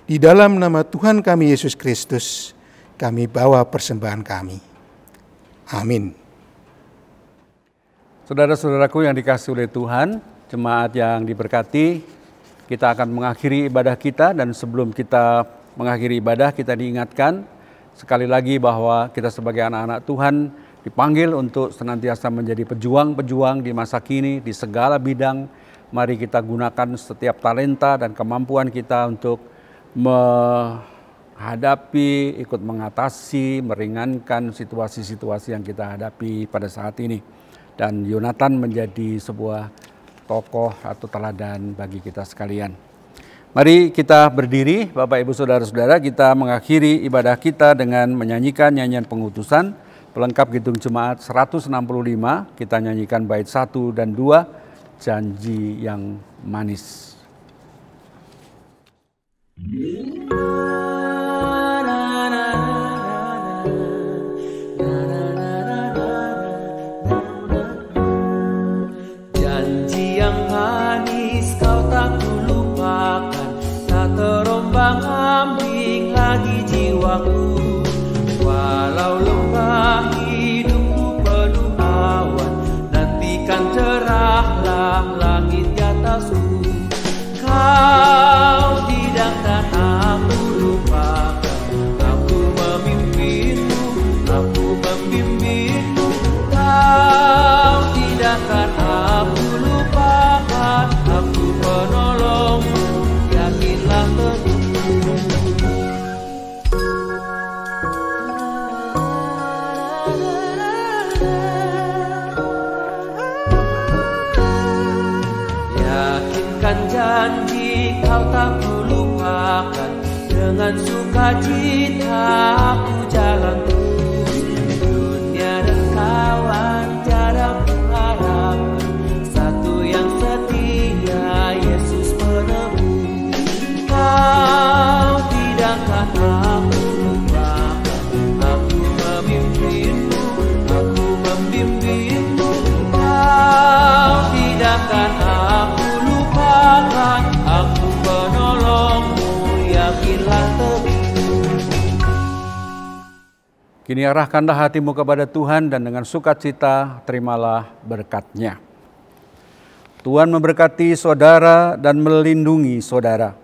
Di dalam nama Tuhan kami Yesus Kristus, kami bawa persembahan kami. Amin. Saudara-saudaraku yang dikasihi oleh Tuhan, jemaat yang diberkati, kita akan mengakhiri ibadah kita, dan sebelum kita mengakhiri ibadah, kita diingatkan sekali lagi bahwa kita sebagai anak-anak Tuhan dipanggil untuk senantiasa menjadi pejuang-pejuang di masa kini di segala bidang. Mari kita gunakan setiap talenta dan kemampuan kita untuk menghadapi, ikut mengatasi, meringankan situasi-situasi yang kita hadapi pada saat ini. Dan Yonatan menjadi sebuah tokoh atau teladan bagi kita sekalian. Mari kita berdiri, Bapak Ibu Saudara-saudara, kita mengakhiri ibadah kita dengan menyanyikan nyanyian pengutusan pelengkap Kidung Jemaat 165. Kita nyanyikan bait 1 dan 2, Janji yang Manis. Janji yang manis kau tak lupakan, tak terombang-ambing lagi jiwaku. Walau lembah hidupku penuh awan, nantikan cerahlah langit di atasku. Kau tidak akan aku lupakan, aku memimpinmu, aku membimbingmu. Kau tidak akan aku lupakan, aku penolongmu, yakinlah teguh. janji kau tak lupakan. Dengan sukacita aku jalan dunia dan kawan tiada mengharapkan satu yang setia, Yesus penebus. Kau tidakkah aku lupakan, aku memimpinmu, aku membimbingmu. Kau tidakkah aku lupakan, aku penolongmu, yakinlah teguh. Kini arahkanlah hatimu kepada Tuhan dan dengan sukacita terimalah berkat-Nya. Tuhan memberkati saudara dan melindungi saudara.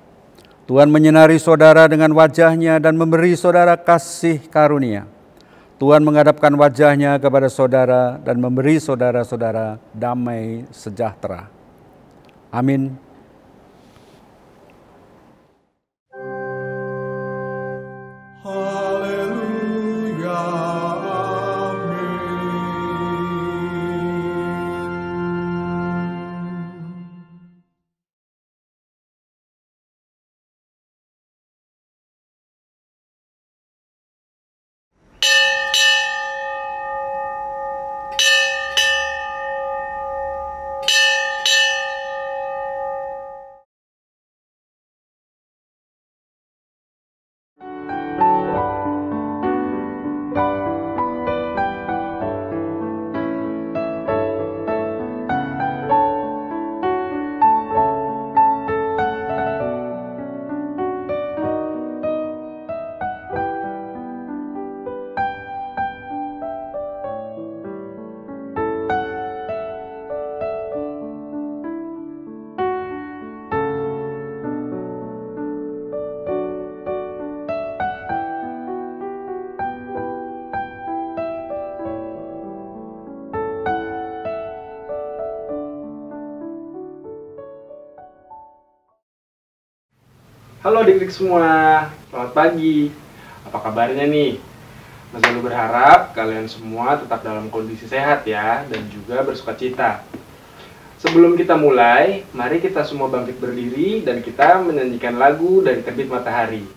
Tuhan menyinari saudara dengan wajah-Nya dan memberi saudara kasih karunia. Tuhan menghadapkan wajah-Nya kepada saudara dan memberi saudara-saudara damai sejahtera. Amin. Haleluya, amin. Halo adik-adik semua, selamat pagi. Apa kabarnya nih? Mas Zanu berharap kalian semua tetap dalam kondisi sehat ya, dan juga bersukacita. Sebelum kita mulai, mari kita semua bangkit berdiri dan kita menyanyikan lagu Dari Terbit Matahari.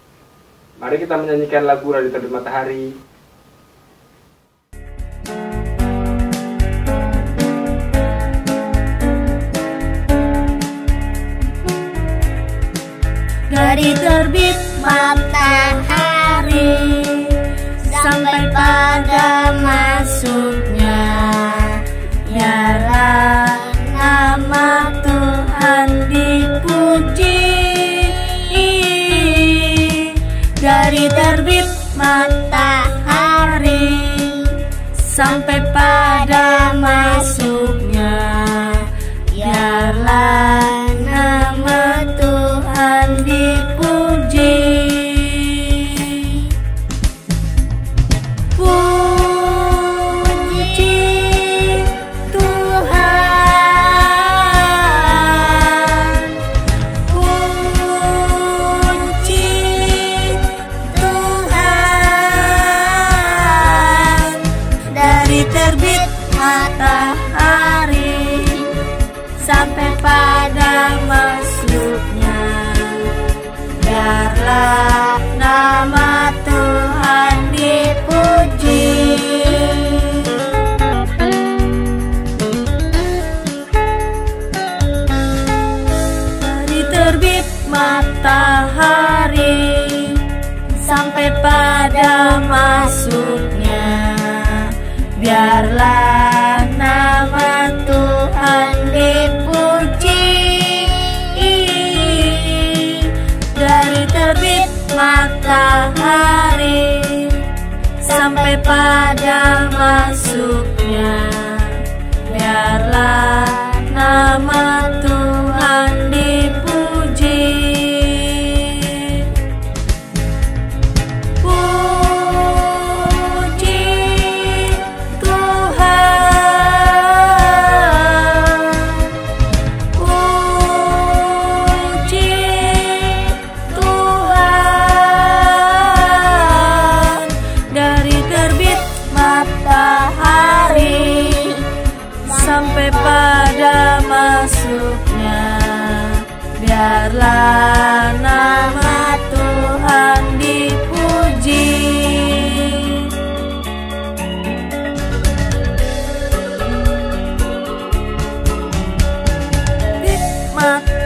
Mari kita menyanyikan lagu Dari Terbit Matahari. Dari terbit matahari sampai pada masuknya, biarlah nama Tuhan dipuji. Dari terbit matahari sampai pada masuknya, biarlah nama Tuhan dipuji. Puji Tuhan, puji Tuhan. Dari terbit matahari sampai pada masuknya, biarlah nama Tuhan dipuji. Dari terbit matahari sampai pada masuknya, biarlah nama Tuhan dipuji. Dari terbit matahari sampai pada masuknya, biarlah nama Tuhan dipuji.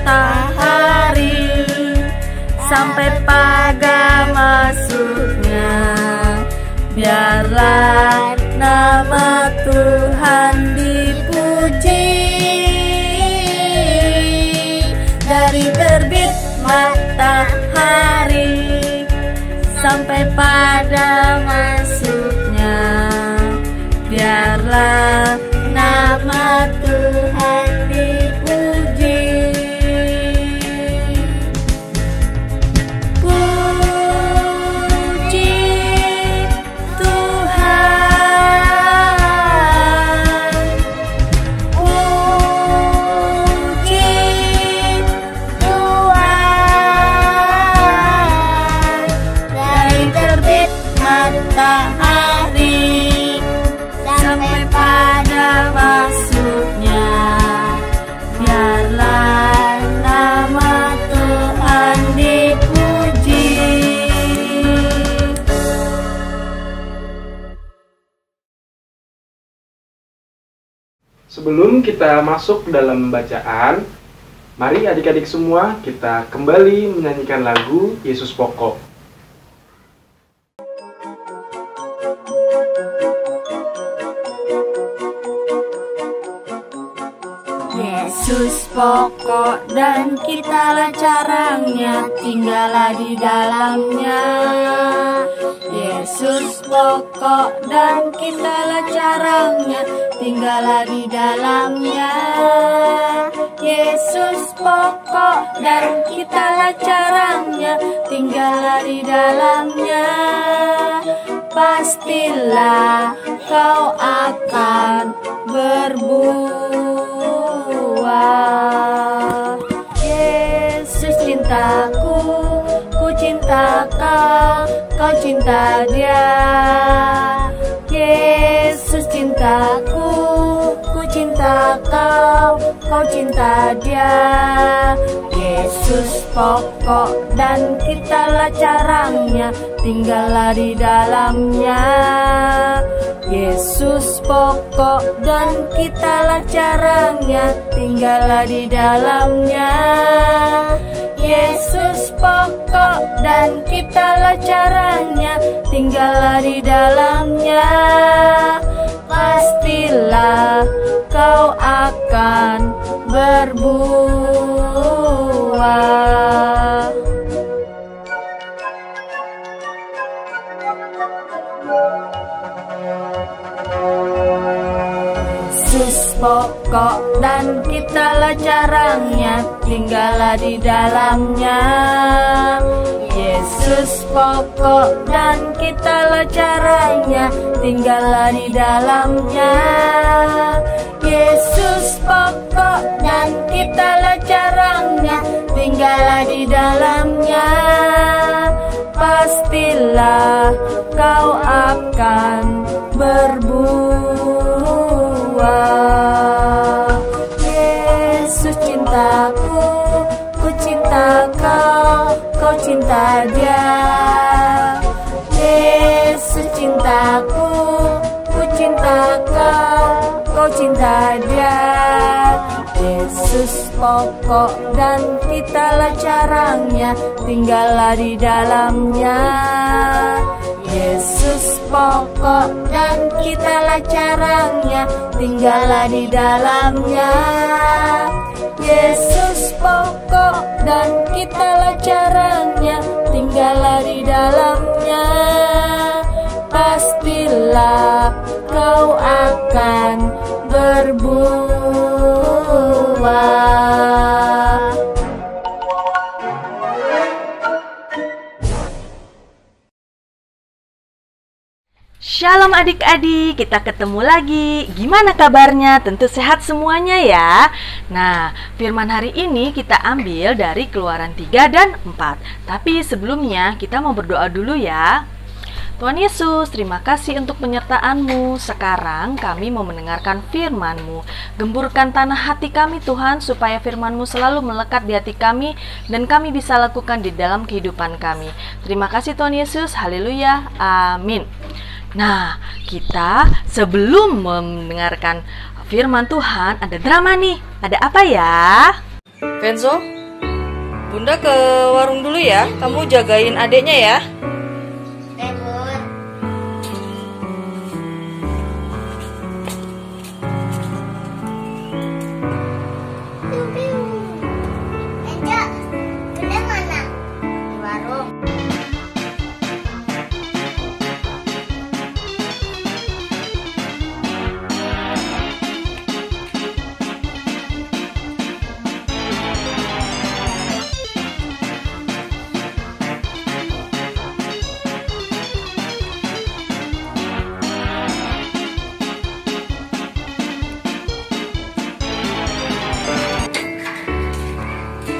matahari sampai pada masuknya. Biarlah nama Tuhan dipuji dari terbit matahari sampai pada masuknya. Biarlah nama Tuhan dipuji. Puji Tuhan, puji Tuhan, dari terbit matahari sampai pada masuknya. Biarlah nama Tuhan dipuji. Sebelum kita masuk dalam bacaan, mari adik-adik semua kita kembali menyanyikan lagu Yesus Pokok. Yesus pokok dan kitalah carangnya, tinggallah di dalamnya. Yesus pokok dan kitalah carangnya, tinggallah di dalamnya. Yesus pokok dan kitalah carangnya, tinggallah di dalamnya. Pastilah kau akan berbuah. Yesus cintaku, ku cinta kau, kau cinta dia. Yesus cintaku, ku cinta kau, kau cinta dia. Yesus pokok dan kitalah carangnya, tinggallah di dalamnya. Yesus pokok dan kitalah carangnya, tinggallah di dalamnya. Yesus pokok dan kitalah carangnya, tinggallah di dalamnya. Pastilah kau akan berbuah. Yesus pokok dan kitalah carangnya, tinggallah di dalamnya. Yesus pokok dan kitalah carangnya, tinggallah di dalamnya. Yesus pokok dan kitalah carangnya, tinggallah di dalamnya. Pastilah kau akan berbuah. Yesus cintaku, ku cinta kau, kau cinta dia. Yesus cintaku, ku cinta kau, kau cinta dia. Yesus pokok dan kitalah carangnya, tinggallah di dalamnya. Yesus pokok dan kitalah carangnya, tinggallah di dalamnya. Yesus pokok dan kitalah carangnya, tinggallah di dalamnya. Pastilah kau akan berbuah. Shalom adik-adik, kita ketemu lagi. Gimana kabarnya? Tentu sehat semuanya ya. Nah, firman hari ini kita ambil dari Keluaran 3 dan 4. Tapi sebelumnya kita mau berdoa dulu ya. Tuhan Yesus, terima kasih untuk penyertaan-Mu. Sekarang kami mau mendengarkan firman-Mu. Gemburkan tanah hati kami Tuhan, supaya firman-Mu selalu melekat di hati kami dan kami bisa lakukan di dalam kehidupan kami. Terima kasih Tuhan Yesus, haleluya, amin. Nah, kita sebelum mendengarkan firman Tuhan, ada drama nih. Ada apa ya? Kenzo, Bunda ke warung dulu ya. Kamu jagain adeknya ya.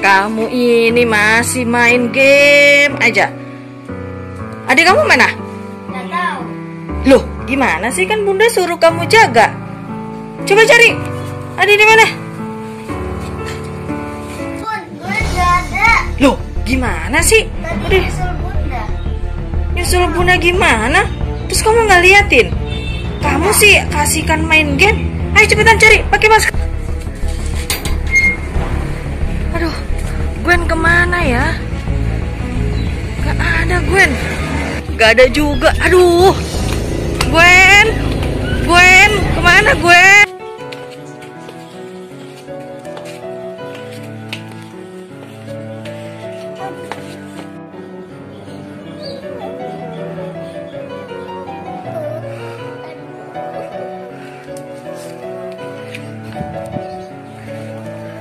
Kamu ini masih main game aja. Adik kamu mana? Nggak tahu. Loh, gimana sih, kan Bunda suruh kamu jaga. Coba cari. Adik di mana? Bun, Bunda nggak ada. Loh, gimana sih? Tadi nyusul Bunda. Nyusul Bunda gimana? Terus kamu nggak liatin? Kamu sih kasihkan main game. Ayo cepetan cari, pakai masker. Aduh, Gwen kemana ya? Gak ada Gwen. Gak ada juga. Aduh, Gwen, Gwen, kemana Gwen?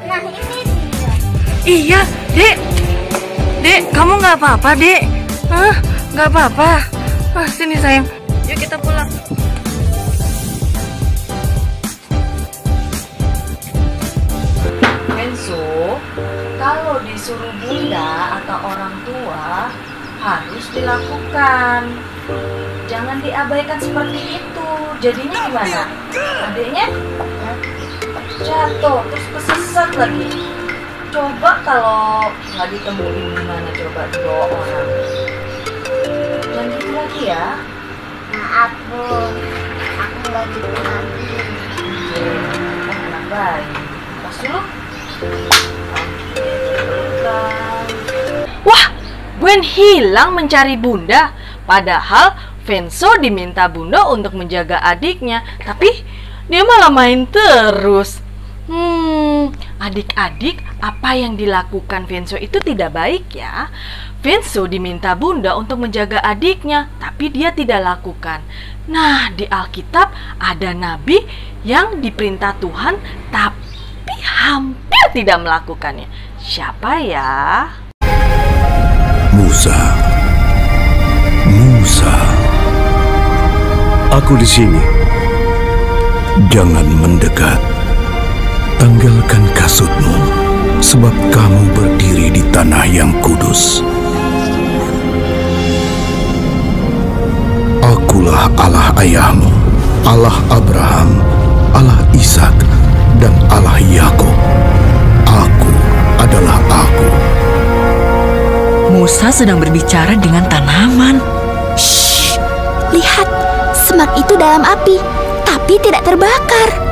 Nah ini dia. Iya, Dek. Dek, kamu nggak apa-apa, Dek? Hah? Nggak apa-apa. Wah, sini sayang. Yuk kita pulang. Enzo, kalau disuruh Bunda atau orang tua harus dilakukan. Jangan diabaikan seperti itu. Jadinya gimana? Adiknya jatuh, terus kesesat lagi. Coba kalau nggak ditemuin gimana, coba dibawa orang. Jangan gitu lagi ya. Maaf Bun, aku nggak gitu lagi. Anak baik. Pas dulu. Wah, Gwen hilang mencari Bunda. Padahal Venzo diminta Bunda untuk menjaga adiknya, tapi dia malah main terus. Adik-adik, apa yang dilakukan Venzo itu tidak baik ya. Venzo diminta Bunda untuk menjaga adiknya, tapi dia tidak lakukan. Nah, di Alkitab ada nabi yang diperintah Tuhan, tapi hampir tidak melakukannya. Siapa ya? Musa. Musa. Aku di sini. Jangan mendekat. Tanggalkan kasutmu, sebab kamu berdiri di tanah yang kudus. Akulah Allah ayahmu, Allah Abraham, Allah Ishak, dan Allah Yakub. Aku adalah Aku. Musa sedang berbicara dengan tanaman. Shh, lihat, semak itu dalam api, tapi tidak terbakar.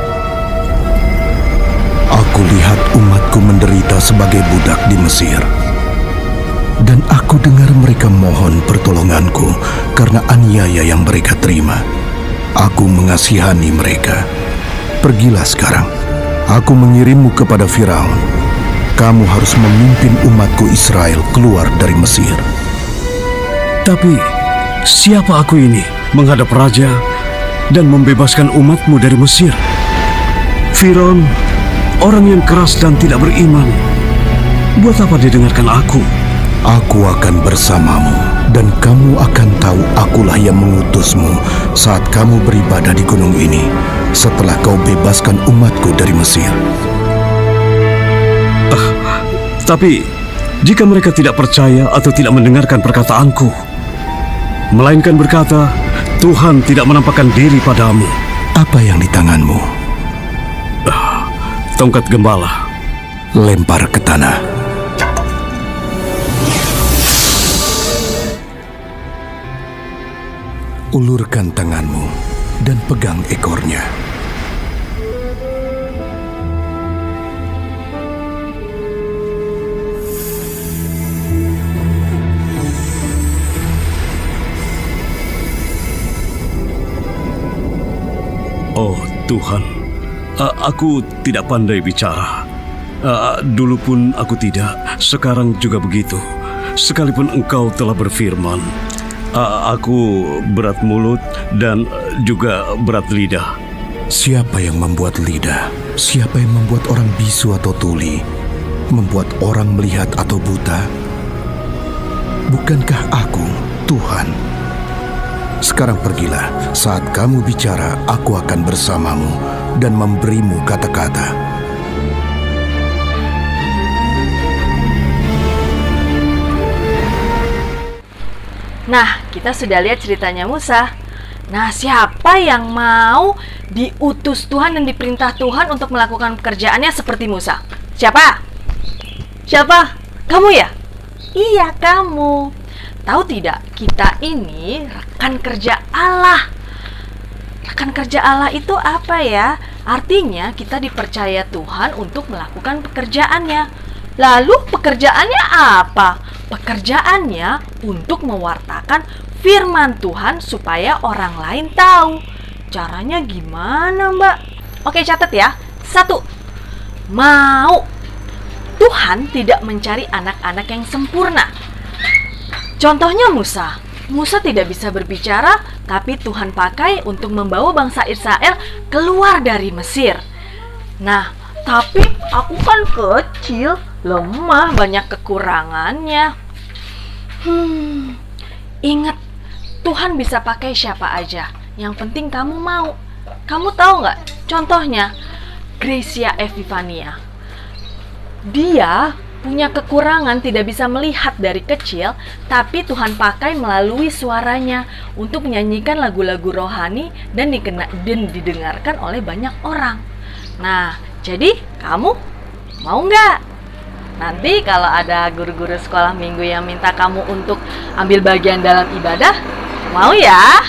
Aku lihat umatku menderita sebagai budak di Mesir. Dan aku dengar mereka mohon pertolonganku karena aniaya yang mereka terima. Aku mengasihani mereka. Pergilah sekarang. Aku mengirimmu kepada Firaun. Kamu harus memimpin umatku Israel keluar dari Mesir. Tapi siapa aku ini menghadap raja dan membebaskan umatmu dari Mesir? Firaun, orang yang keras dan tidak beriman. Buat apa dia dengarkan aku? Aku akan bersamamu, dan kamu akan tahu akulah yang mengutusmu saat kamu beribadah di gunung ini, setelah kau bebaskan umatku dari Mesir. Tapi, jika mereka tidak percaya atau tidak mendengarkan perkataanku, melainkan berkata, Tuhan tidak menampakkan diri padamu. Apa yang di tanganmu? Tongkat gembala. Lempar ke tanah. Ulurkan tanganmu dan pegang ekornya. Tuhan, aku tidak pandai bicara. Dulu pun aku tidak, sekarang juga begitu. Sekalipun Engkau telah berfirman, aku berat mulut dan juga berat lidah. Siapa yang membuat lidah? Siapa yang membuat orang bisu atau tuli? Membuat orang melihat atau buta? Bukankah aku, Tuhan? Sekarang pergilah, saat kamu bicara, aku akan bersamamu dan memberimu kata-kata. Nah, kita sudah lihat ceritanya Musa. Nah, siapa yang mau diutus Tuhan dan diperintah Tuhan untuk melakukan pekerjaannya seperti Musa? Siapa? Siapa? Kamu ya? Iya, kamu. Tahu tidak, kita ini rekan kerja Allah. Rekan kerja Allah itu apa ya? Artinya kita dipercaya Tuhan untuk melakukan pekerjaannya. Lalu pekerjaannya apa? Pekerjaannya untuk mewartakan firman Tuhan supaya orang lain tahu. Caranya gimana, Mbak? Oke, catat ya. 1. Mau. Tuhan tidak mencari anak-anak yang sempurna. Contohnya Musa. Musa tidak bisa berbicara, tapi Tuhan pakai untuk membawa bangsa Israel keluar dari Mesir. Nah, tapi aku kan kecil, lemah, banyak kekurangannya. Ingat, Tuhan bisa pakai siapa aja. Yang penting kamu mau. Kamu tahu nggak? Contohnya, Gracia Evifania. Dia punya kekurangan, tidak bisa melihat dari kecil, tapi Tuhan pakai melalui suaranya untuk menyanyikan lagu-lagu rohani dan didengarkan oleh banyak orang. Nah, jadi kamu mau nggak? Nanti kalau ada guru-guru sekolah minggu yang minta kamu untuk ambil bagian dalam ibadah, mau ya?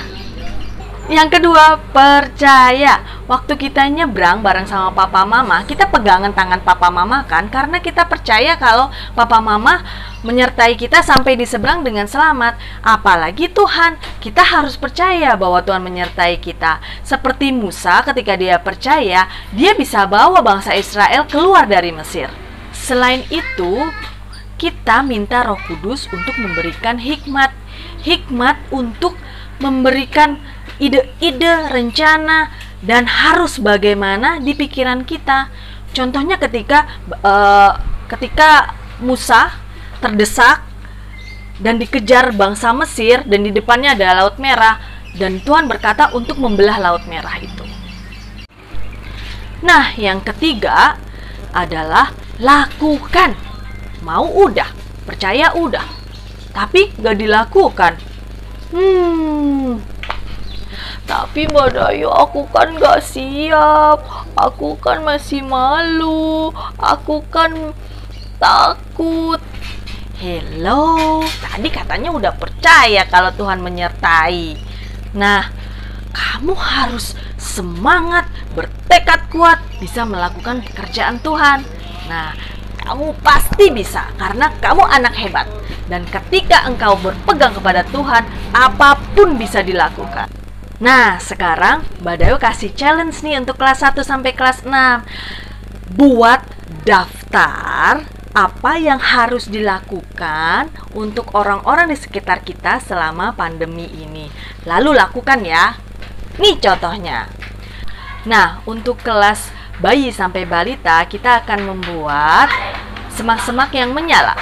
Yang kedua, percaya. Waktu kita nyebrang bareng sama papa mama, kita pegangan tangan papa mama kan, karena kita percaya kalau papa mama menyertai kita sampai di seberang dengan selamat. Apalagi Tuhan, kita harus percaya bahwa Tuhan menyertai kita. Seperti Musa, ketika dia percaya, dia bisa bawa bangsa Israel keluar dari Mesir. Selain itu, kita minta Roh Kudus untuk memberikan hikmat. Hikmat untuk memberikan ide-ide, rencana, dan harus bagaimana di pikiran kita. Contohnya ketika Musa terdesak dan dikejar bangsa Mesir dan di depannya ada Laut Merah, dan Tuhan berkata untuk membelah Laut Merah itu. Nah, yang ketiga adalah lakukan. Mau udah, percaya udah, tapi gak dilakukan. Tapi Mbak Dayu, aku kan gak siap. Aku kan masih malu. Aku kan takut. Hello, tadi katanya udah percaya kalau Tuhan menyertai. Nah, kamu harus semangat, bertekad kuat, bisa melakukan pekerjaan Tuhan. Nah, kamu pasti bisa karena kamu anak hebat. Dan ketika engkau berpegang kepada Tuhan, apapun bisa dilakukan. Nah, sekarang Mbak Dayu kasih challenge nih untuk kelas 1 sampai kelas 6. Buat daftar apa yang harus dilakukan untuk orang-orang di sekitar kita selama pandemi ini. Lalu lakukan ya. Nih contohnya. Nah, untuk kelas bayi sampai balita, kita akan membuat semak-semak yang menyala.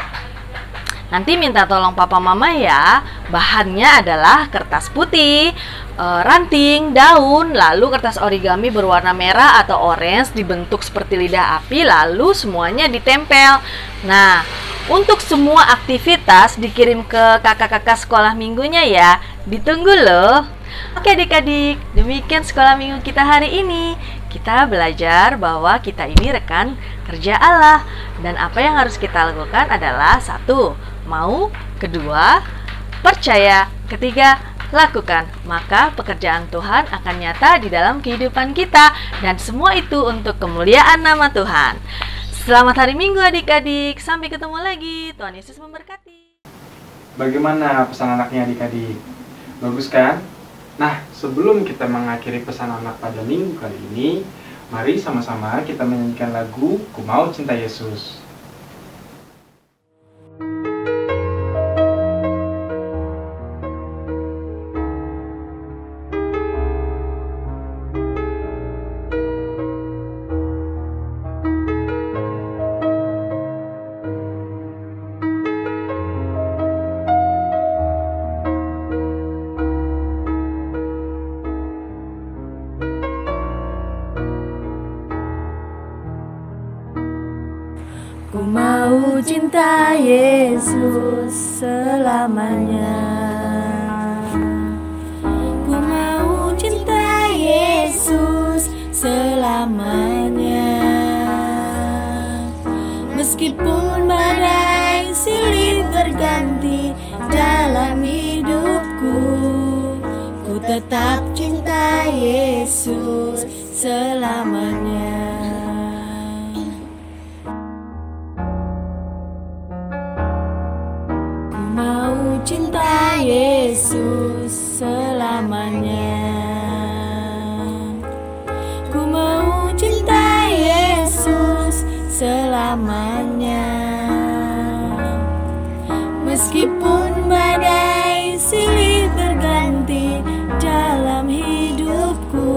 Nanti minta tolong papa mama ya. Bahannya adalah kertas putih, ranting, daun, lalu kertas origami berwarna merah atau orange dibentuk seperti lidah api, lalu semuanya ditempel. Nah, untuk semua aktivitas dikirim ke kakak-kakak sekolah minggunya ya. Ditunggu loh. Oke adik-adik, demikian sekolah minggu kita hari ini. Kita belajar bahwa kita ini rekan kerja Allah. Dan apa yang harus kita lakukan adalah 1. Mau, 2. Percaya, 3. Lakukan. Maka pekerjaan Tuhan akan nyata di dalam kehidupan kita. Dan semua itu untuk kemuliaan nama Tuhan. Selamat hari Minggu adik-adik. Sampai ketemu lagi. Tuhan Yesus memberkati. Bagaimana pesan anaknya adik-adik? Bagus kan? Nah, sebelum kita mengakhiri pesan anak pada minggu kali ini, mari sama-sama kita menyanyikan lagu Ku Mau Cinta Yesus. Ku mau cinta Yesus selamanya. Ku mau cinta Yesus selamanya. Meskipun badai silih berganti dalam hidupku, ku tetap cinta Yesus selamanya. Cinta Yesus selamanya. Ku mau cinta Yesus selamanya. Meskipun badai silih berganti dalam hidupku,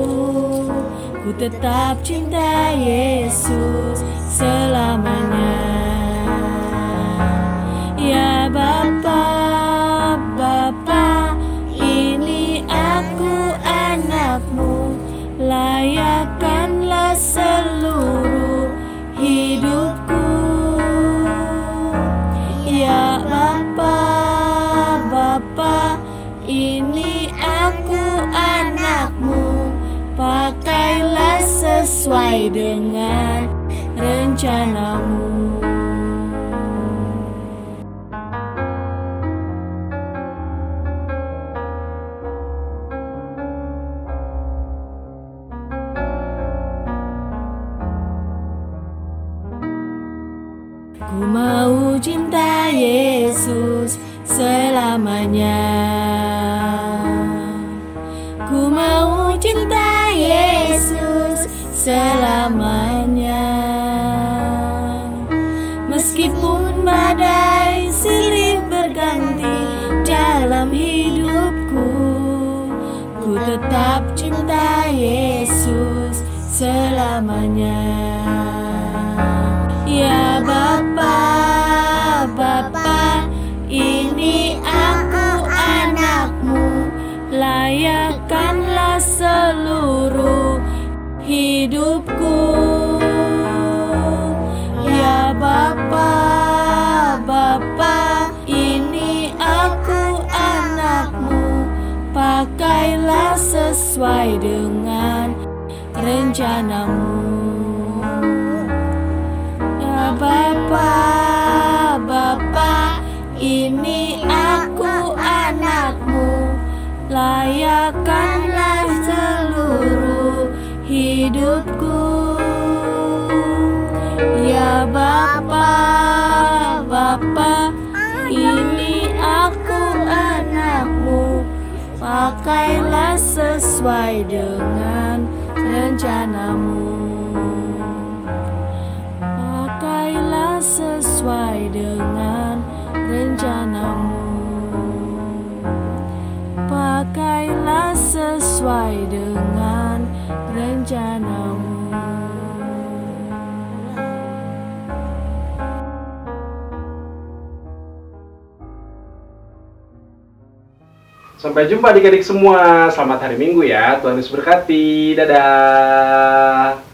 ku tetap cinta Yesus selamanya. Ya Bapa, Bapa, ini aku anakmu, layakkanlah seluruh hidupku. Ya Bapa, Bapa, ini aku anakmu, pakailah sesuai dengan rencanamu. Ku mau cinta Yesus selamanya. Ku mau cinta Yesus selamanya. Meskipun badai silih berganti dalam hidupku, ku tetap cinta Yesus selamanya. Ya Bapa, Bapa, ini aku anakmu, layakkanlah seluruh hidupku. Ya Bapa, Bapa, ini aku anakmu, pakailah sesuai dengan rencanamu. Bapa, Bapa, ini aku anakmu, layakkanlah seluruh hidupku. Ya Bapa, Bapa, ini aku anakmu, pakailah sesuai dengan rencanamu. Pakailah sesuai dengan rencanamu. Pakailah sesuai dengan rencanamu. Sampai jumpa adik-adik semua. Selamat hari Minggu ya. Tuhan Yesus berkati. Dadah.